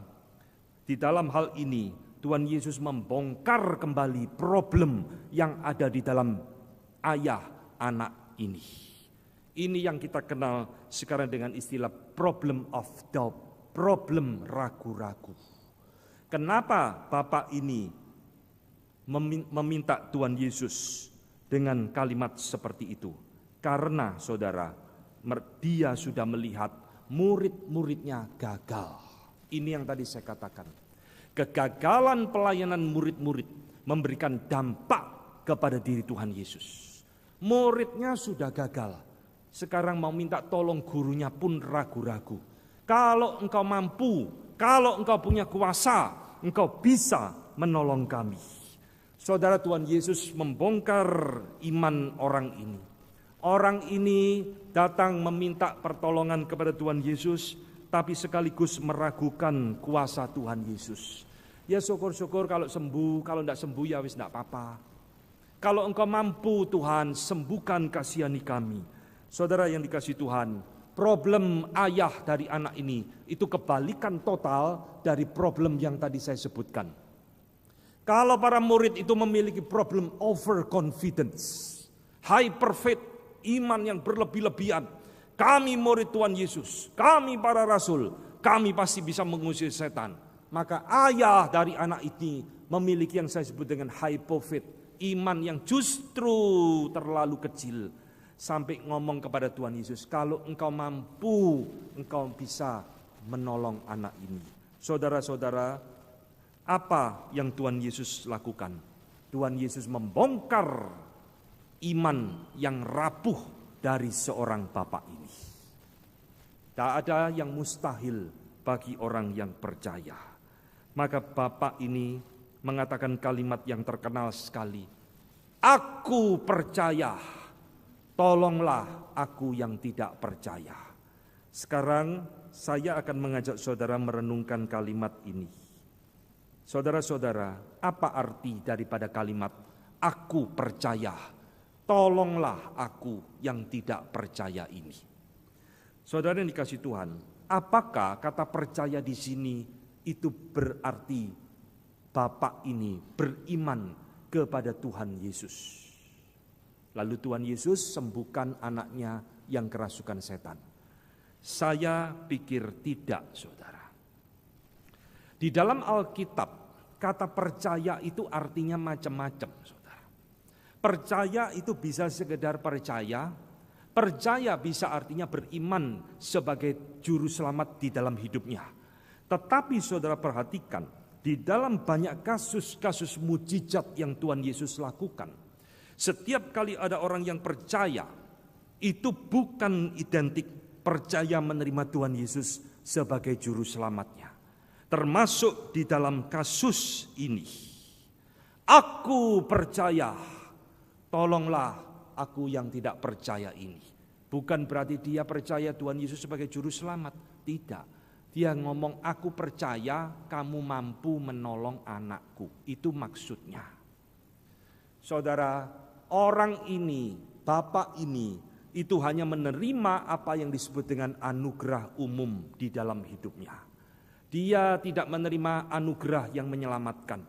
di dalam hal ini Tuhan Yesus membongkar kembali problem yang ada di dalam ayah anak ini. Ini yang kita kenal sekarang dengan istilah problem of doubt, problem ragu-ragu. Kenapa bapak ini meminta Tuhan Yesus dengan kalimat seperti itu? Karena saudara, dia sudah melihat murid-muridnya gagal. Ini yang tadi saya katakan. Kegagalan pelayanan murid-murid memberikan dampak kepada diri Tuhan Yesus. Muridnya sudah gagal. Sekarang mau minta tolong gurunya pun ragu-ragu. Kalau engkau mampu, kalau engkau punya kuasa, engkau bisa menolong kami. Saudara, Tuhan Yesus membongkar iman orang ini. Orang ini datang meminta pertolongan kepada Tuhan Yesus, tapi sekaligus meragukan kuasa Tuhan Yesus. Ya syukur-syukur kalau sembuh, kalau tidak sembuh ya wis tidak apa-apa. Kalau engkau mampu Tuhan, sembuhkan, kasihani kami. Saudara yang dikasihi Tuhan, problem ayah dari anak ini itu kebalikan total dari problem yang tadi saya sebutkan. Kalau para murid itu memiliki problem overconfidence, hyper faith, iman yang berlebih-lebihan. Kami murid Tuhan Yesus, kami para rasul, kami pasti bisa mengusir setan. Maka ayah dari anak ini memiliki yang saya sebut dengan hypofaith, iman yang justru terlalu kecil. Sampai ngomong kepada Tuhan Yesus, kalau engkau mampu, engkau bisa menolong anak ini. Saudara-saudara, apa yang Tuhan Yesus lakukan? Tuhan Yesus membongkar iman yang rapuh dari seorang bapak ini. Tak ada yang mustahil bagi orang yang percaya. Maka bapak ini mengatakan kalimat yang terkenal sekali. Aku percaya, tolonglah aku yang tidak percaya. Sekarang saya akan mengajak saudara merenungkan kalimat ini. Saudara-saudara, apa arti daripada kalimat aku percaya, tolonglah aku yang tidak percaya ini? Saudara yang dikasihi Tuhan, apakah kata percaya di sini itu berarti bapak ini beriman kepada Tuhan Yesus? Lalu Tuhan Yesus sembuhkan anaknya yang kerasukan setan. Saya pikir tidak, saudara. Di dalam Alkitab, kata percaya itu artinya macam-macam, saudara. Percaya itu bisa sekedar percaya. Percaya bisa artinya beriman sebagai juru selamat di dalam hidupnya. Tetapi saudara perhatikan, di dalam banyak kasus-kasus mujizat yang Tuhan Yesus lakukan, setiap kali ada orang yang percaya, itu bukan identik percaya menerima Tuhan Yesus sebagai juru selamatnya. Termasuk di dalam kasus ini. Aku percaya, tolonglah aku yang tidak percaya ini. Bukan berarti dia percaya Tuhan Yesus sebagai juru selamat. Tidak. Dia ngomong aku percaya kamu mampu menolong anakku. Itu maksudnya. Saudara, orang ini, bapak ini, itu hanya menerima apa yang disebut dengan anugerah umum di dalam hidupnya. Dia tidak menerima anugerah yang menyelamatkan.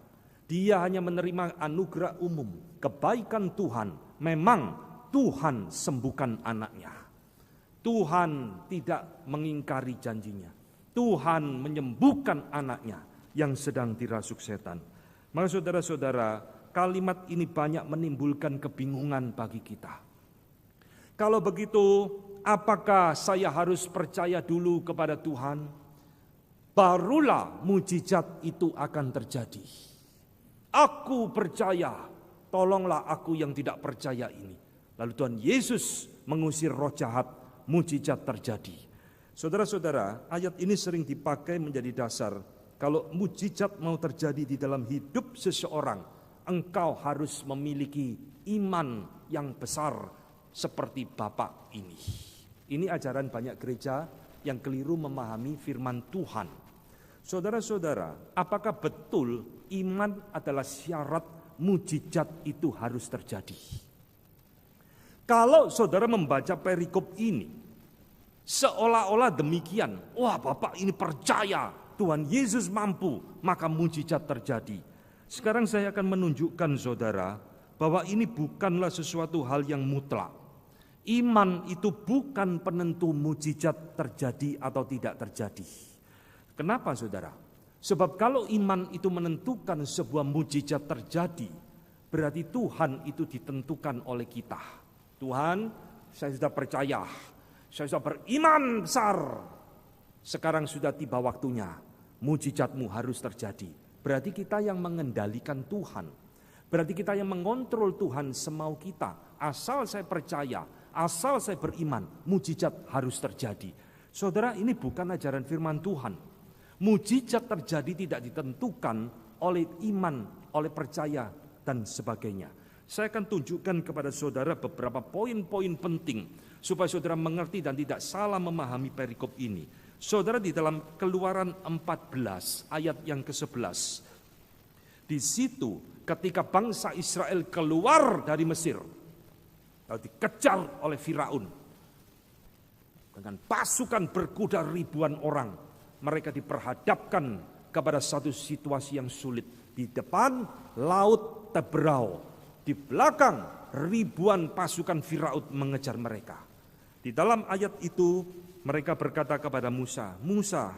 Dia hanya menerima anugerah umum, kebaikan Tuhan. Memang Tuhan sembuhkan anaknya. Tuhan tidak mengingkari janjinya. Tuhan menyembuhkan anaknya yang sedang dirasuk setan. Maka saudara-saudara, kalimat ini banyak menimbulkan kebingungan bagi kita. Kalau begitu, apakah saya harus percaya dulu kepada Tuhan? Barulah mujizat itu akan terjadi. Aku percaya, tolonglah aku yang tidak percaya ini. Lalu Tuhan Yesus mengusir roh jahat, mujizat terjadi. Saudara-saudara, ayat ini sering dipakai menjadi dasar. Kalau mujizat mau terjadi di dalam hidup seseorang, engkau harus memiliki iman yang besar seperti Bapak ini. Ini ajaran banyak gereja yang keliru memahami firman Tuhan. Saudara-saudara, apakah betul iman adalah syarat mujizat itu harus terjadi? Kalau saudara membaca perikop ini, seolah-olah demikian. Wah, Bapak ini percaya Tuhan Yesus mampu, maka mujizat terjadi. Sekarang saya akan menunjukkan saudara bahwa ini bukanlah sesuatu hal yang mutlak. Iman itu bukan penentu mujizat terjadi atau tidak terjadi. Kenapa saudara? Sebab kalau iman itu menentukan sebuah mujizat terjadi, berarti Tuhan itu ditentukan oleh kita. Tuhan, saya sudah percaya, saya sudah beriman besar. Sekarang sudah tiba waktunya, mujizatmu harus terjadi. Berarti kita yang mengendalikan Tuhan. Berarti kita yang mengontrol Tuhan semau kita. Asal saya percaya, asal saya beriman, mujizat harus terjadi. Saudara, ini bukan ajaran firman Tuhan. Mujizat terjadi tidak ditentukan oleh iman, oleh percaya, dan sebagainya. Saya akan tunjukkan kepada saudara beberapa poin-poin penting supaya saudara mengerti dan tidak salah memahami perikop ini. Saudara, di dalam Keluaran 14 ayat yang ke-11. Di situ ketika bangsa Israel keluar dari Mesir, lalu dikejar oleh Firaun dengan pasukan berkuda ribuan orang, mereka diperhadapkan kepada satu situasi yang sulit. Di depan laut Teberau, di belakang ribuan pasukan Firaun mengejar mereka. Di dalam ayat itu mereka berkata kepada Musa, Musa,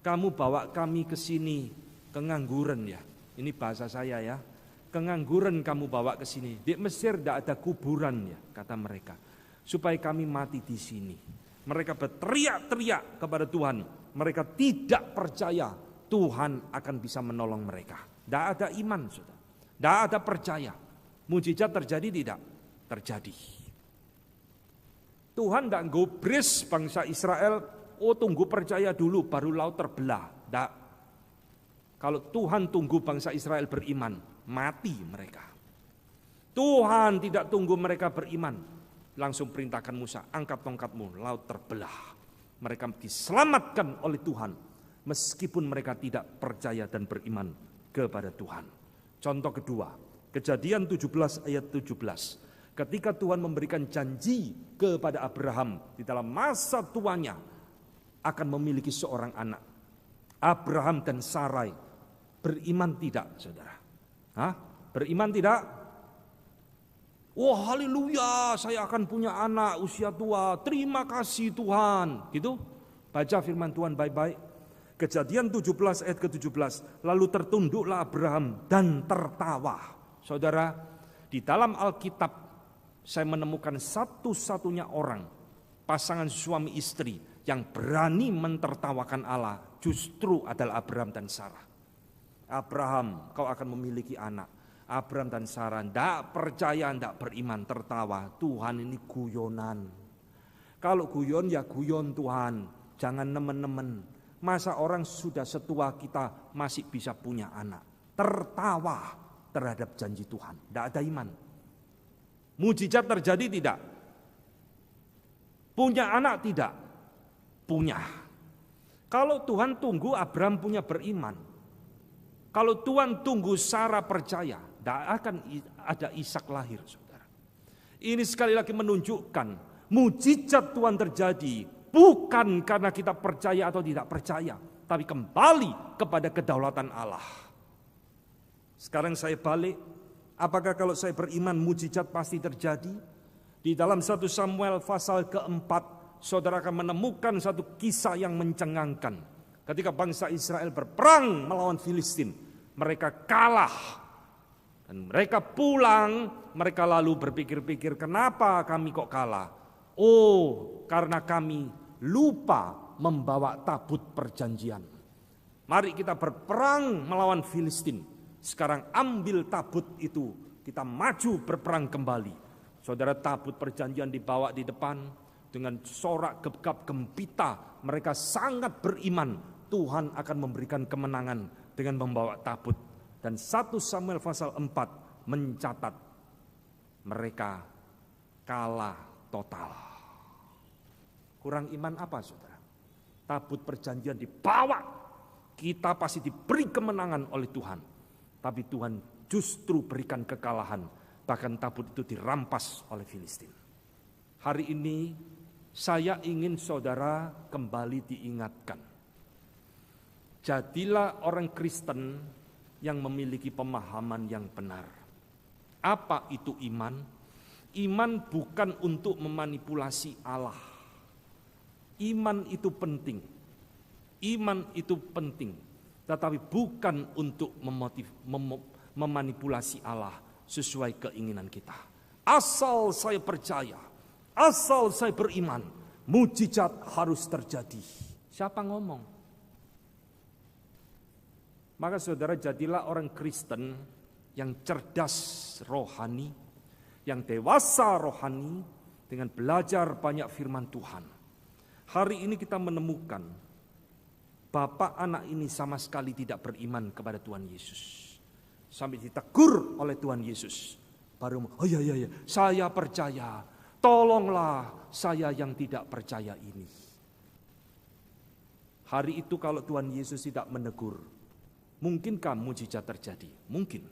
kamu bawa kami ke sini kengangguran ya. Ini bahasa saya ya. Kengangguran kamu bawa ke sini. Di Mesir tidak ada kuburan ya, kata mereka. Supaya kami mati di sini. Mereka berteriak-teriak kepada Tuhan. Mereka tidak percaya Tuhan akan bisa menolong mereka. Tidak ada iman, saudara. Tidak ada percaya. Mujizat terjadi tidak? Terjadi. Tuhan tidak gubris bangsa Israel, tunggu percaya dulu baru laut terbelah. Tidak. Kalau Tuhan tunggu bangsa Israel beriman, mati mereka. Tuhan tidak tunggu mereka beriman, langsung perintahkan Musa, angkat tongkatmu, laut terbelah. Mereka diselamatkan oleh Tuhan, meskipun mereka tidak percaya dan beriman kepada Tuhan. Contoh kedua, Kejadian 17 ayat 17. Ketika Tuhan memberikan janji kepada Abraham di dalam masa tuanya akan memiliki seorang anak. Abraham dan Sarai beriman tidak, saudara? Beriman tidak? Wah, haleluya, saya akan punya anak usia tua. Terima kasih Tuhan. Gitu. Baca firman Tuhan baik-baik. Kejadian 17 ayat ke-17. Lalu tertunduklah Abraham dan tertawa. Saudara, di dalam Alkitab saya menemukan satu-satunya orang, pasangan suami istri yang berani mentertawakan Allah justru adalah Abraham dan Sarah. Abraham, kau akan memiliki anak. Abraham dan Sarah tidak percaya, tidak beriman, tertawa. Tuhan ini guyonan. Kalau guyon ya guyon Tuhan, jangan nemen-nemen. Masa orang sudah setua kita masih bisa punya anak. Tertawa terhadap janji Tuhan, tidak ada iman. Mujizat terjadi tidak? Punya anak tidak? Punya. Kalau Tuhan tunggu Abraham punya beriman. Kalau Tuhan tunggu Sarah percaya, tidak akan ada Ishak lahir, saudara. Ini sekali lagi menunjukkan mujizat Tuhan terjadi bukan karena kita percaya atau tidak percaya, tapi kembali kepada kedaulatan Allah. Sekarang saya balik, apakah kalau saya beriman mujizat pasti terjadi? Di dalam 1 Samuel pasal ke-4, saudara akan menemukan satu kisah yang mencengangkan. Ketika bangsa Israel berperang melawan Filistin, mereka kalah. Dan mereka pulang, mereka lalu berpikir-pikir, kenapa kami kok kalah? Oh, karena kami lupa membawa tabut perjanjian. Mari kita berperang melawan Filistin. Sekarang ambil tabut itu, kita maju berperang kembali. Saudara, tabut perjanjian dibawa di depan dengan sorak gegap gempita. Mereka sangat beriman Tuhan akan memberikan kemenangan dengan membawa tabut. Dan 1 Samuel pasal 4 mencatat mereka kalah total. Kurang iman apa, saudara? Tabut perjanjian dibawa, kita pasti diberi kemenangan oleh Tuhan. Tapi Tuhan justru berikan kekalahan. Bahkan tabut itu dirampas oleh Filistin. Hari ini saya ingin saudara kembali diingatkan. Jadilah orang Kristen yang memiliki pemahaman yang benar. Apa itu iman? Iman bukan untuk memanipulasi Allah. Iman itu penting. Iman itu penting. Tetapi bukan untuk memanipulasi Allah sesuai keinginan kita. Asal saya percaya, asal saya beriman, mujizat harus terjadi. Siapa ngomong? Maka saudara, jadilah orang Kristen yang cerdas rohani, yang dewasa rohani, dengan belajar banyak firman Tuhan. Hari ini kita menemukan bapak anak ini sama sekali tidak beriman kepada Tuhan Yesus. Sampai ditegur oleh Tuhan Yesus. Baru, oh iya, saya percaya. Tolonglah saya yang tidak percaya ini. Hari itu kalau Tuhan Yesus tidak menegur, mungkinkah mujizat terjadi? Mungkin.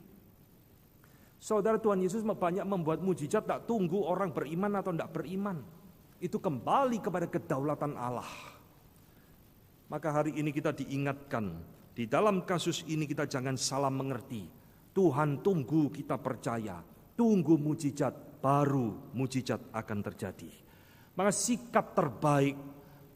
Saudara, Tuhan Yesus banyak membuat mujizat, tak tunggu orang beriman atau tidak beriman. Itu kembali kepada kedaulatan Allah. Maka hari ini kita diingatkan, di dalam kasus ini kita jangan salah mengerti. Tuhan tunggu kita percaya, tunggu mujizat, baru mujizat akan terjadi. Maka sikap terbaik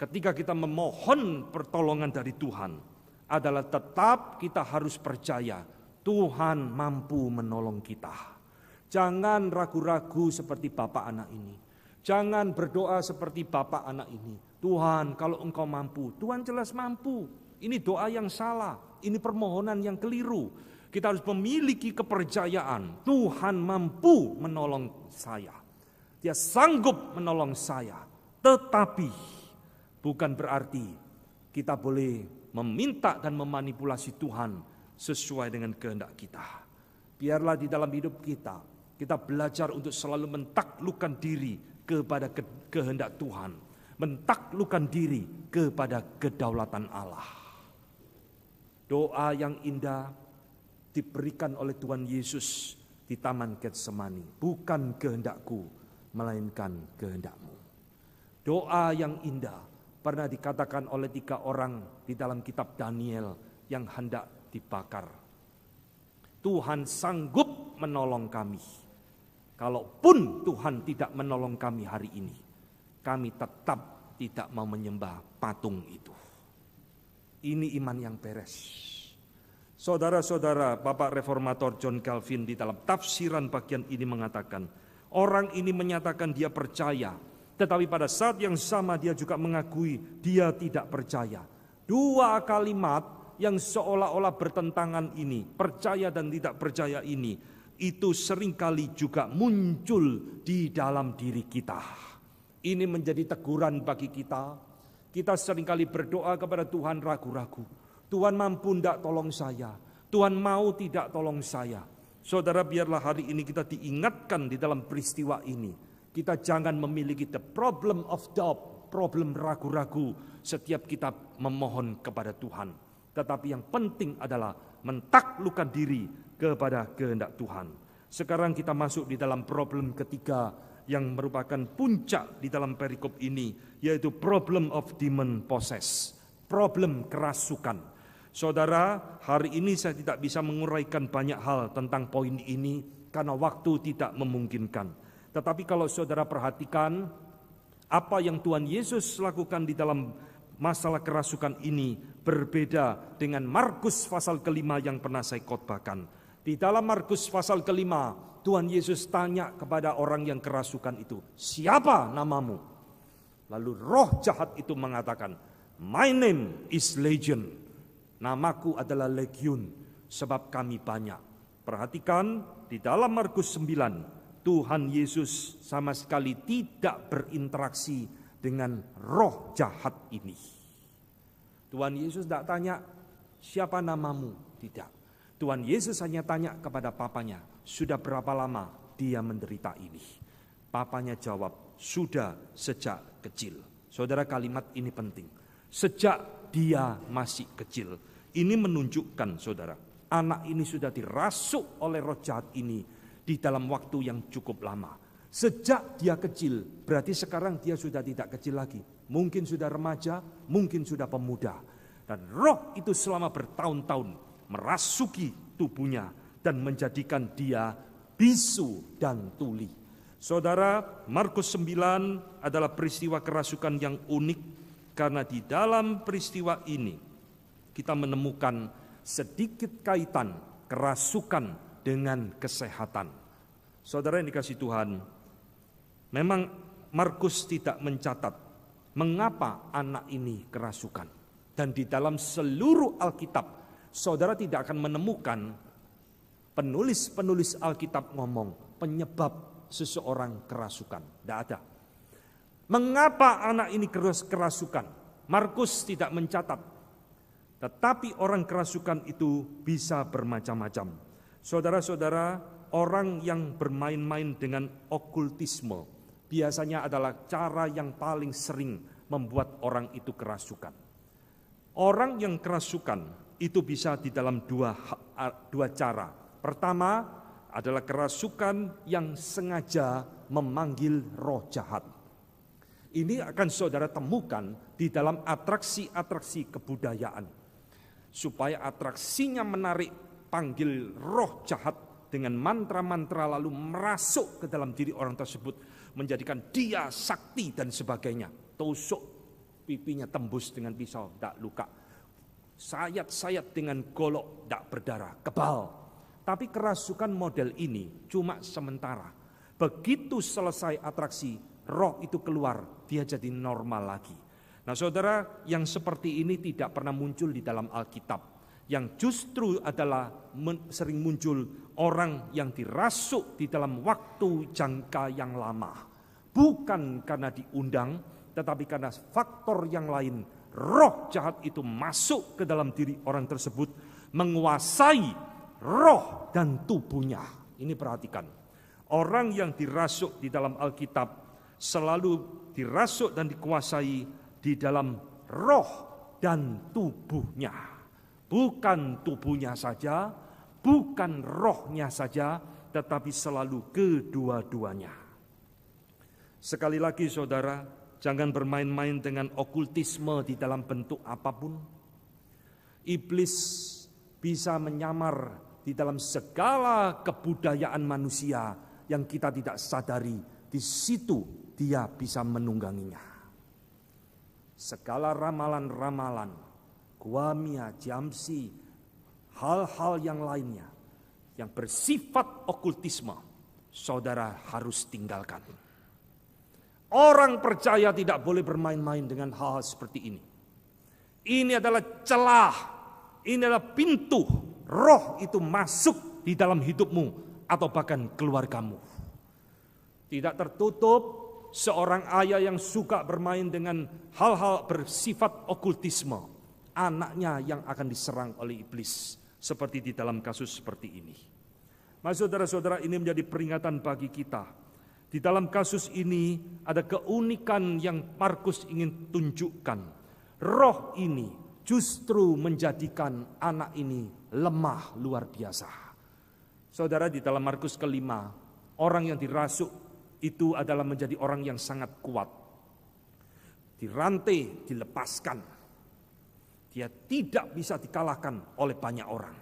ketika kita memohon pertolongan dari Tuhan adalah tetap kita harus percaya Tuhan mampu menolong kita. Jangan ragu-ragu seperti bapak anak ini. Jangan berdoa seperti bapak anak ini. Tuhan, kalau Engkau mampu, Tuhan jelas mampu. Ini doa yang salah, ini permohonan yang keliru. Kita harus memiliki kepercayaan, Tuhan mampu menolong saya. Dia sanggup menolong saya. Tetapi bukan berarti kita boleh meminta dan memanipulasi Tuhan sesuai dengan kehendak kita. Biarlah di dalam hidup kita belajar untuk selalu mentaklukkan diri kepada kehendak Tuhan. Mentaklukkan diri kepada kedaulatan Allah. Doa yang indah diberikan oleh Tuhan Yesus di Taman Getsemani. Bukan kehendakku, melainkan kehendak-Mu. Doa yang indah pernah dikatakan oleh 3 orang di dalam kitab Daniel yang hendak dibakar. Tuhan sanggup menolong kami. Kalaupun Tuhan tidak menolong kami hari ini, kami tetap tidak mau menyembah patung itu. Ini iman yang beres. Saudara-saudara, Bapak Reformator John Calvin di dalam tafsiran bagian ini mengatakan, orang ini menyatakan dia percaya, tetapi pada saat yang sama dia juga mengakui dia tidak percaya. 2 kalimat yang seolah-olah bertentangan ini, percaya dan tidak percaya ini, itu seringkali juga muncul di dalam diri kita. Ini menjadi teguran bagi kita. Kita seringkali berdoa kepada Tuhan ragu-ragu. Tuhan mampu tidak tolong saya. Tuhan mau tidak tolong saya. Saudara, biarlah hari ini kita diingatkan di dalam peristiwa ini. Kita jangan memiliki the problem of doubt, problem ragu-ragu setiap kita memohon kepada Tuhan. Tetapi yang penting adalah mentaklukkan diri kepada kehendak Tuhan. Sekarang kita masuk di dalam problem ketiga yang merupakan puncak di dalam perikop ini, yaitu problem of demon possess, problem kerasukan. Saudara, hari ini saya tidak bisa menguraikan banyak hal tentang poin ini karena waktu tidak memungkinkan. Tetapi kalau saudara perhatikan apa yang Tuhan Yesus lakukan di dalam masalah kerasukan ini berbeda dengan Markus pasal ke-5 yang pernah saya khotbahkan. Di dalam Markus pasal ke-5, Tuhan Yesus tanya kepada orang yang kerasukan itu, siapa namamu? Lalu roh jahat itu mengatakan, my name is Legion. Namaku adalah Legion, sebab kami banyak. Perhatikan, di dalam Markus 9, Tuhan Yesus sama sekali tidak berinteraksi dengan roh jahat ini. Tuhan Yesus tidak tanya, siapa namamu? Tidak. Tuhan Yesus hanya tanya kepada papanya, sudah berapa lama dia menderita ini? Papanya jawab, sudah sejak kecil. Saudara, kalimat ini penting. Sejak dia masih kecil. Ini menunjukkan, saudara, anak ini sudah dirasuk oleh roh jahat ini di dalam waktu yang cukup lama. Sejak dia kecil, berarti sekarang dia sudah tidak kecil lagi. Mungkin sudah remaja, mungkin sudah pemuda. Dan roh itu selama bertahun-tahun merasuki tubuhnya dan menjadikan dia bisu dan tuli. Saudara, Markus 9 adalah peristiwa kerasukan yang unik karena di dalam peristiwa ini kita menemukan sedikit kaitan kerasukan dengan kesehatan. Saudara yang dikasihi Tuhan, memang Markus tidak mencatat mengapa anak ini kerasukan. Dan di dalam seluruh Alkitab, saudara tidak akan menemukan penulis-penulis Alkitab ngomong penyebab seseorang kerasukan. Tidak ada. Mengapa anak ini kerasukan? Markus tidak mencatat. Tetapi orang kerasukan itu bisa bermacam-macam. Saudara-saudara, orang yang bermain-main dengan okultisme biasanya adalah cara yang paling sering membuat orang itu kerasukan. Orang yang kerasukan itu bisa di dalam dua cara. Pertama adalah kerasukan yang sengaja memanggil roh jahat. Ini akan saudara temukan di dalam atraksi-atraksi kebudayaan. Supaya atraksinya menarik panggil roh jahat dengan mantra-mantra lalu merasuk ke dalam diri orang tersebut. Menjadikan dia sakti dan sebagainya. Tusuk pipinya tembus dengan pisau, tidak luka. Sayat-sayat dengan golok, tidak berdarah, kebal. Tapi kerasukan model ini cuma sementara. Begitu selesai atraksi, roh itu keluar, dia jadi normal lagi. Nah saudara, yang seperti ini tidak pernah muncul di dalam Alkitab. Yang justru adalah sering muncul orang yang dirasuk di dalam waktu jangka yang lama. Bukan karena diundang, tetapi karena faktor yang lain. Roh jahat itu masuk ke dalam diri orang tersebut, menguasai roh dan tubuhnya. Ini perhatikan. Orang yang dirasuk di dalam Alkitab selalu dirasuk dan dikuasai di dalam roh dan tubuhnya. Bukan tubuhnya saja, bukan rohnya saja, tetapi selalu kedua-duanya. Sekali lagi saudara, jangan bermain-main dengan okultisme di dalam bentuk apapun. Iblis bisa menyamar di dalam segala kebudayaan manusia yang kita tidak sadari. Di situ dia bisa menungganginya. Segala ramalan-ramalan, Guamia, Jamsi, hal-hal yang lainnya yang bersifat okultisme, saudara harus tinggalkan. Orang percaya tidak boleh bermain-main dengan hal seperti ini. Ini adalah celah, ini adalah pintu roh itu masuk di dalam hidupmu atau bahkan keluargamu. Tidak tertutup seorang ayah yang suka bermain dengan hal-hal bersifat okultisme. Anaknya yang akan diserang oleh iblis, seperti di dalam kasus seperti ini. Mas saudara-saudara, ini menjadi peringatan bagi kita. Di dalam kasus ini ada keunikan yang Markus ingin tunjukkan. Roh ini justru menjadikan anak ini lemah luar biasa. Saudara, di dalam Markus 5, orang yang dirasuk itu adalah menjadi orang yang sangat kuat. Dirantai, dilepaskan. Dia tidak bisa dikalahkan oleh banyak orang.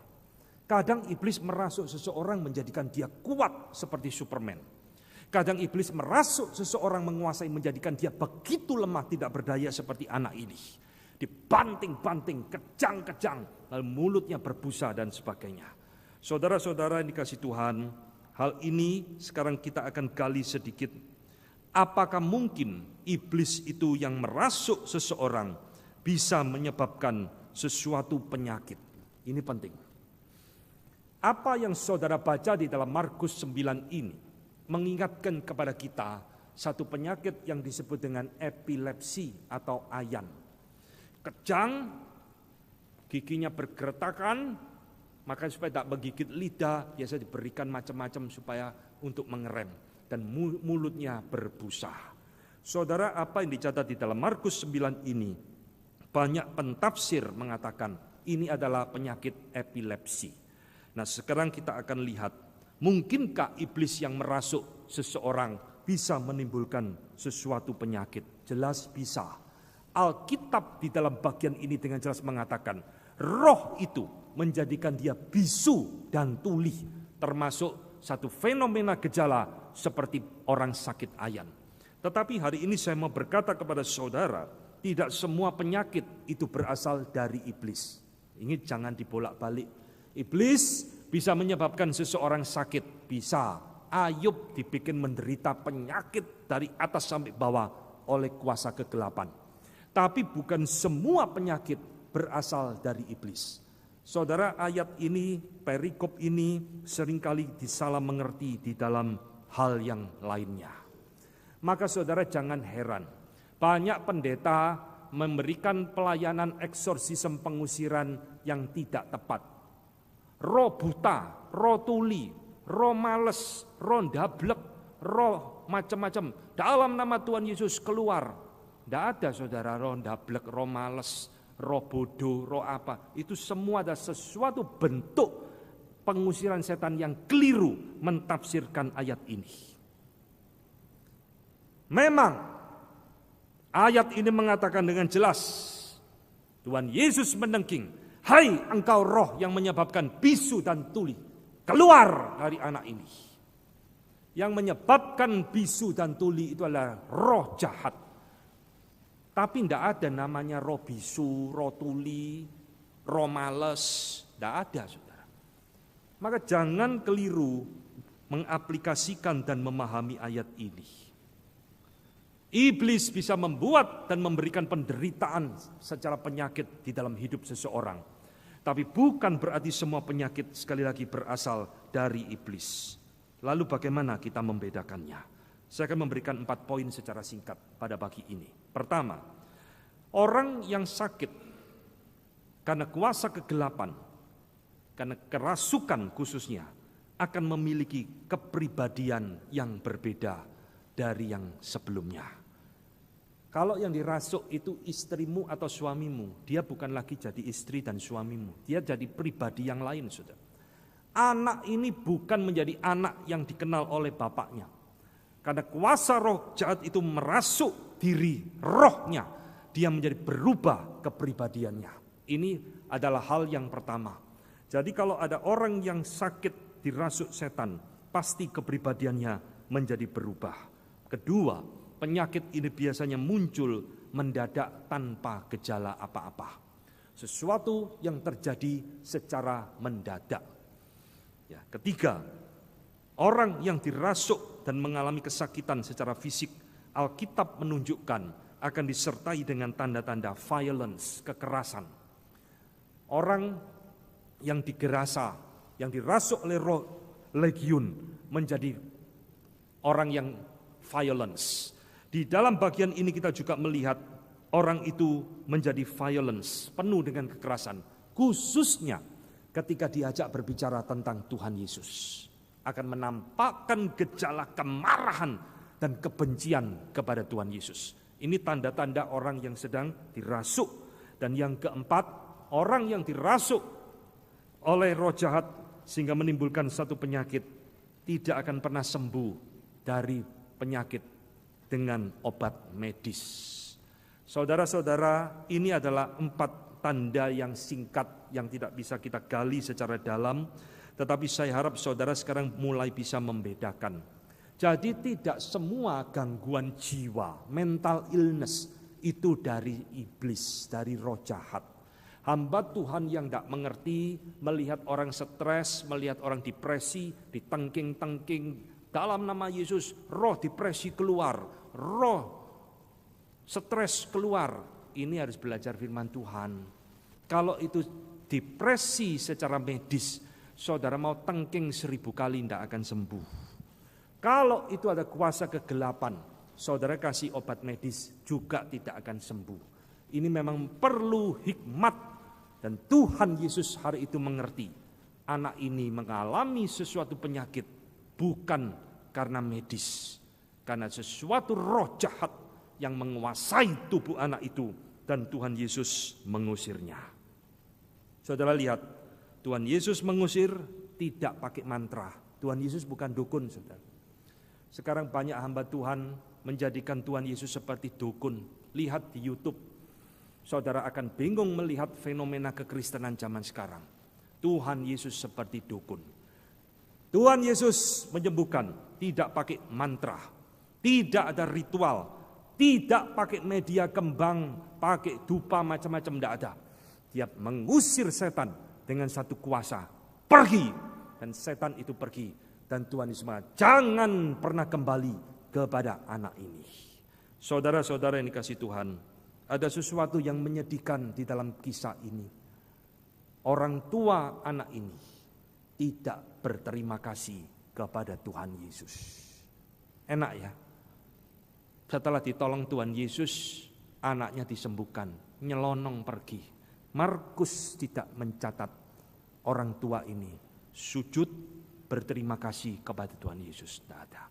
Kadang iblis merasuk seseorang menjadikan dia kuat seperti Superman. Kadang iblis merasuk seseorang menguasai menjadikan dia begitu lemah tidak berdaya seperti anak ini. Dibanting-banting, kejang-kejang, lalu mulutnya berbusa dan sebagainya. Saudara-saudara yang dikasih Tuhan, hal ini sekarang kita akan gali sedikit. Apakah mungkin iblis itu yang merasuk seseorang bisa menyebabkan sesuatu penyakit? Ini penting. Apa yang saudara baca di dalam Markus 9 ini mengingatkan kepada kita satu penyakit yang disebut dengan epilepsi atau ayan. Kejang, giginya bergeretakan, maka supaya tak menggigit lidah biasa diberikan macam-macam supaya untuk mengerem, dan mulutnya berbusa. Saudara, apa yang dicatat di dalam Markus 9 ini? Banyak pentafsir mengatakan ini adalah penyakit epilepsi. Nah, sekarang kita akan lihat, mungkinkah iblis yang merasuk seseorang bisa menimbulkan sesuatu penyakit? Jelas bisa. Alkitab di dalam bagian ini dengan jelas mengatakan, roh itu menjadikan dia bisu dan tuli, termasuk satu fenomena gejala seperti orang sakit ayan. Tetapi hari ini saya mau berkata kepada saudara, tidak semua penyakit itu berasal dari iblis. Ini jangan dibolak-balik. Iblis bisa menyebabkan seseorang sakit, bisa. Ayub dibikin menderita penyakit dari atas sampai bawah oleh kuasa kegelapan. Tapi bukan semua penyakit berasal dari iblis. Saudara, ayat ini, perikop ini seringkali disalah mengerti di dalam hal yang lainnya. Maka saudara jangan heran. Banyak pendeta memberikan pelayanan eksorsisme pengusiran yang tidak tepat. Roh buta, roh tuli, roh males, roh ndablek, roh macam-macam. Dalam nama Tuhan Yesus keluar. Tidak ada saudara roh ndablek, roh males, roh bodoh, roh apa. Itu semua ada sesuatu bentuk pengusiran setan yang keliru mentafsirkan ayat ini. Memang ayat ini mengatakan dengan jelas, Tuhan Yesus mendengking, hai engkau roh yang menyebabkan bisu dan tuli, keluar dari anak ini. Yang menyebabkan bisu dan tuli itu adalah roh jahat. Tapi tidak ada namanya roh bisu, roh tuli, roh males, tidak ada saudara. Maka jangan keliru mengaplikasikan dan memahami ayat ini. Iblis bisa membuat dan memberikan penderitaan secara penyakit di dalam hidup seseorang. Tapi bukan berarti semua penyakit sekali lagi berasal dari iblis. Lalu bagaimana kita membedakannya? Saya akan memberikan 4 poin secara singkat pada pagi ini. Pertama, orang yang sakit karena kuasa kegelapan, karena kerasukan khususnya, akan memiliki kepribadian yang berbeda dari yang sebelumnya. Kalau yang dirasuk itu istrimu atau suamimu, dia bukan lagi jadi istri dan suamimu, dia jadi pribadi yang lain, saudara. Anak ini bukan menjadi anak yang dikenal oleh bapaknya. Karena kuasa roh jahat itu merasuk diri rohnya, dia menjadi berubah kepribadiannya. Ini adalah hal yang pertama. Jadi kalau ada orang yang sakit dirasuk setan, pasti kepribadiannya menjadi berubah. Kedua, penyakit ini biasanya muncul mendadak tanpa gejala apa-apa. Sesuatu yang terjadi secara mendadak. Ya, ketiga, orang yang dirasuk dan mengalami kesakitan secara fisik, Alkitab menunjukkan akan disertai dengan tanda-tanda violence, kekerasan. Orang yang digerasa, yang dirasuk oleh roh legiun menjadi orang yang violence. Di dalam bagian ini kita juga melihat orang itu menjadi violence, penuh dengan kekerasan. Khususnya ketika diajak berbicara tentang Tuhan Yesus. Akan menampakkan gejala kemarahan dan kebencian kepada Tuhan Yesus. Ini tanda-tanda orang yang sedang dirasuk. Dan yang keempat, orang yang dirasuk oleh roh jahat sehingga menimbulkan satu penyakit tidak akan pernah sembuh dari penyakit dengan obat medis. Saudara-saudara, ini adalah 4 tanda yang singkat yang tidak bisa kita gali secara dalam. Tetapi saya harap saudara sekarang mulai bisa membedakan. Jadi tidak semua gangguan jiwa, mental illness itu dari iblis, dari roh jahat. Hamba Tuhan yang tidak mengerti, melihat orang stres, melihat orang depresi, ditengking-tengking. Dalam nama Yesus, roh depresi keluar, roh stres keluar. Ini harus belajar firman Tuhan. Kalau itu depresi secara medis, saudara mau tengking 1000 kali tidak akan sembuh. Kalau itu ada kuasa kegelapan, saudara kasih obat medis juga tidak akan sembuh. Ini memang perlu hikmat dan Tuhan Yesus hari itu mengerti. Anak ini mengalami sesuatu penyakit bukan karena medis. Karena sesuatu roh jahat yang menguasai tubuh anak itu dan Tuhan Yesus mengusirnya. Saudara lihat, Tuhan Yesus mengusir tidak pakai mantra. Tuhan Yesus bukan dukun, saudara. Sekarang banyak hamba Tuhan menjadikan Tuhan Yesus seperti dukun. Lihat di YouTube, saudara akan bingung melihat fenomena kekristenan zaman sekarang. Tuhan Yesus seperti dukun. Tuhan Yesus menyembuhkan tidak pakai mantra, tidak ada ritual, tidak pakai media kembang, pakai dupa macam-macam, tidak ada. Dia mengusir setan dengan satu kuasa, pergi, dan setan itu pergi. Dan Tuhan Yesus mengatakan, jangan pernah kembali kepada anak ini. Saudara-saudara yang dikasihi Tuhan, ada sesuatu yang menyedihkan di dalam kisah ini. Orang tua anak ini tidak berterima kasih kepada Tuhan Yesus. Enak ya? Setelah ditolong Tuhan Yesus, anaknya disembuhkan, nyelonong pergi. Markus tidak mencatat orang tua ini sujud berterima kasih kepada Tuhan Yesus. Tidak ada.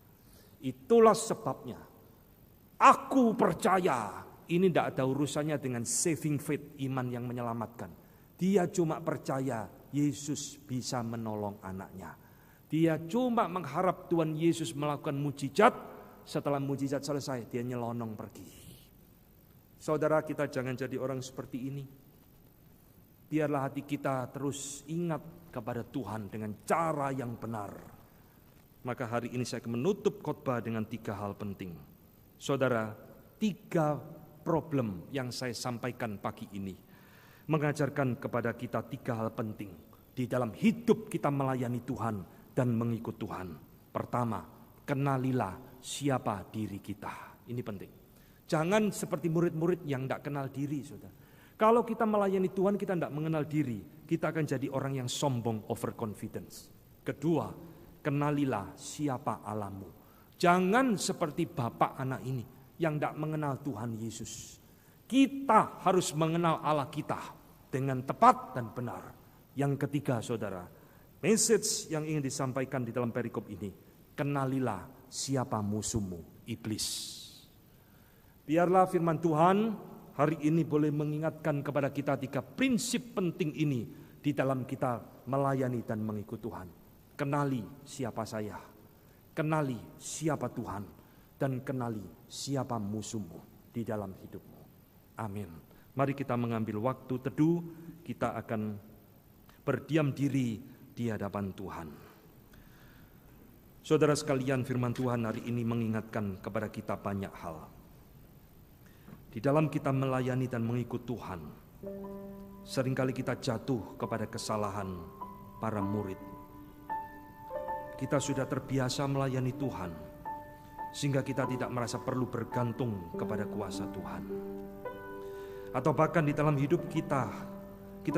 Itulah sebabnya aku percaya ini tidak ada urusannya dengan saving faith, iman yang menyelamatkan. Dia cuma percaya Yesus bisa menolong anaknya. Dia cuma mengharap Tuhan Yesus melakukan mujizat. Setelah mujizat selesai, dia nyelonong pergi. Saudara, kita jangan jadi orang seperti ini. Biarlah hati kita terus ingat kepada Tuhan dengan cara yang benar. Maka hari ini saya akan menutup khotbah dengan 3 hal penting. Saudara, 3 problem yang saya sampaikan pagi ini mengajarkan kepada kita 3 hal penting di dalam hidup kita melayani Tuhan dan mengikut Tuhan. Pertama, kenalilah siapa diri kita. Ini penting. Jangan seperti murid-murid yang tidak kenal diri, saudara. Kalau kita melayani Tuhan, kita tidak mengenal diri, kita akan jadi orang yang sombong, overconfidence. Kedua, kenalilah siapa Allahmu. Jangan seperti bapak anak ini yang tidak mengenal Tuhan Yesus. Kita harus mengenal Allah kita dengan tepat dan benar. Yang ketiga, saudara, message yang ingin disampaikan di dalam perikop ini, kenalilah siapa musuhmu, iblis. Biarlah firman Tuhan hari ini boleh mengingatkan kepada kita 3 prinsip penting ini di dalam kita melayani dan mengikut Tuhan. Kenali siapa saya, kenali siapa Tuhan, dan kenali siapa musuhmu di dalam hidupmu. Amin. Mari kita mengambil waktu teduh, kita akan berdiam diri di hadapan Tuhan. Saudara sekalian, firman Tuhan hari ini mengingatkan kepada kita banyak hal. Di dalam kita melayani dan mengikut Tuhan, seringkali kita jatuh kepada kesalahan para murid. Kita sudah terbiasa melayani Tuhan, sehingga kita tidak merasa perlu bergantung kepada kuasa Tuhan. Atau bahkan di dalam hidup kita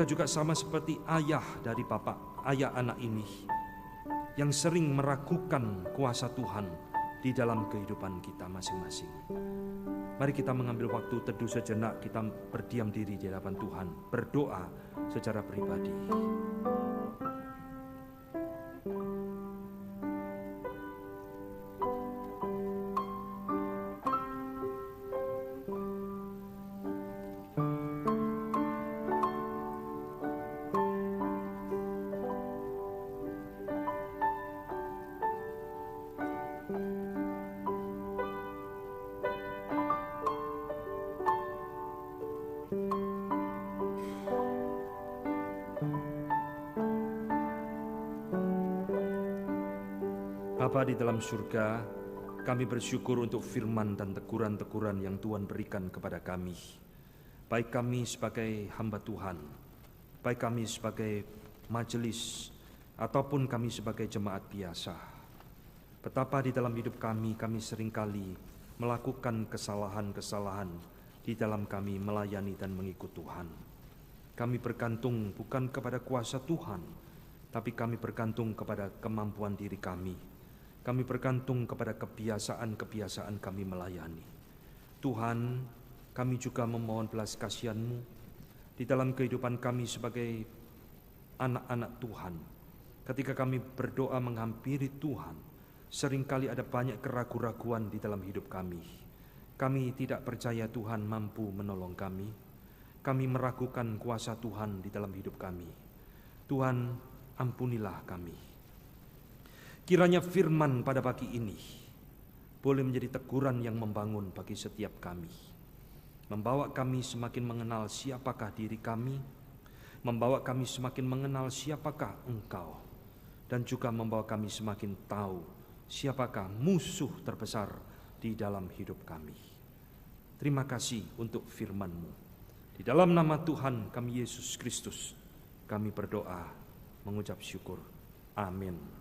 juga sama seperti ayah dari ayah anak ini, yang sering meragukan kuasa Tuhan di dalam kehidupan kita masing-masing. Mari kita mengambil waktu teduh sejenak, kita berdiam diri di hadapan Tuhan, berdoa secara pribadi. Bapa di dalam surga, kami bersyukur untuk firman dan teguran-teguran yang Tuhan berikan kepada kami. Baik kami sebagai hamba Tuhan, baik kami sebagai majelis, ataupun kami sebagai jemaat biasa. Betapa di dalam hidup kami seringkali melakukan kesalahan-kesalahan di dalam kami melayani dan mengikut Tuhan. Kami bergantung bukan kepada kuasa Tuhan, tapi kami bergantung kepada kemampuan diri kami. Kami bergantung kepada kebiasaan-kebiasaan kami melayani. Tuhan, kami juga memohon belas kasihan-Mu di dalam kehidupan kami sebagai anak-anak Tuhan. Ketika kami berdoa menghampiri Tuhan, seringkali ada banyak keraguan-raguan di dalam hidup kami. Kami tidak percaya Tuhan mampu menolong kami. Kami meragukan kuasa Tuhan di dalam hidup kami. Tuhan, ampunilah kami. Kiranya firman pada pagi ini boleh menjadi teguran yang membangun bagi setiap kami. Membawa kami semakin mengenal siapakah diri kami, membawa kami semakin mengenal siapakah Engkau, dan juga membawa kami semakin tahu siapakah musuh terbesar di dalam hidup kami. Terima kasih untuk firman-Mu. Di dalam nama Tuhan kami Yesus Kristus, kami berdoa mengucap syukur. Amin.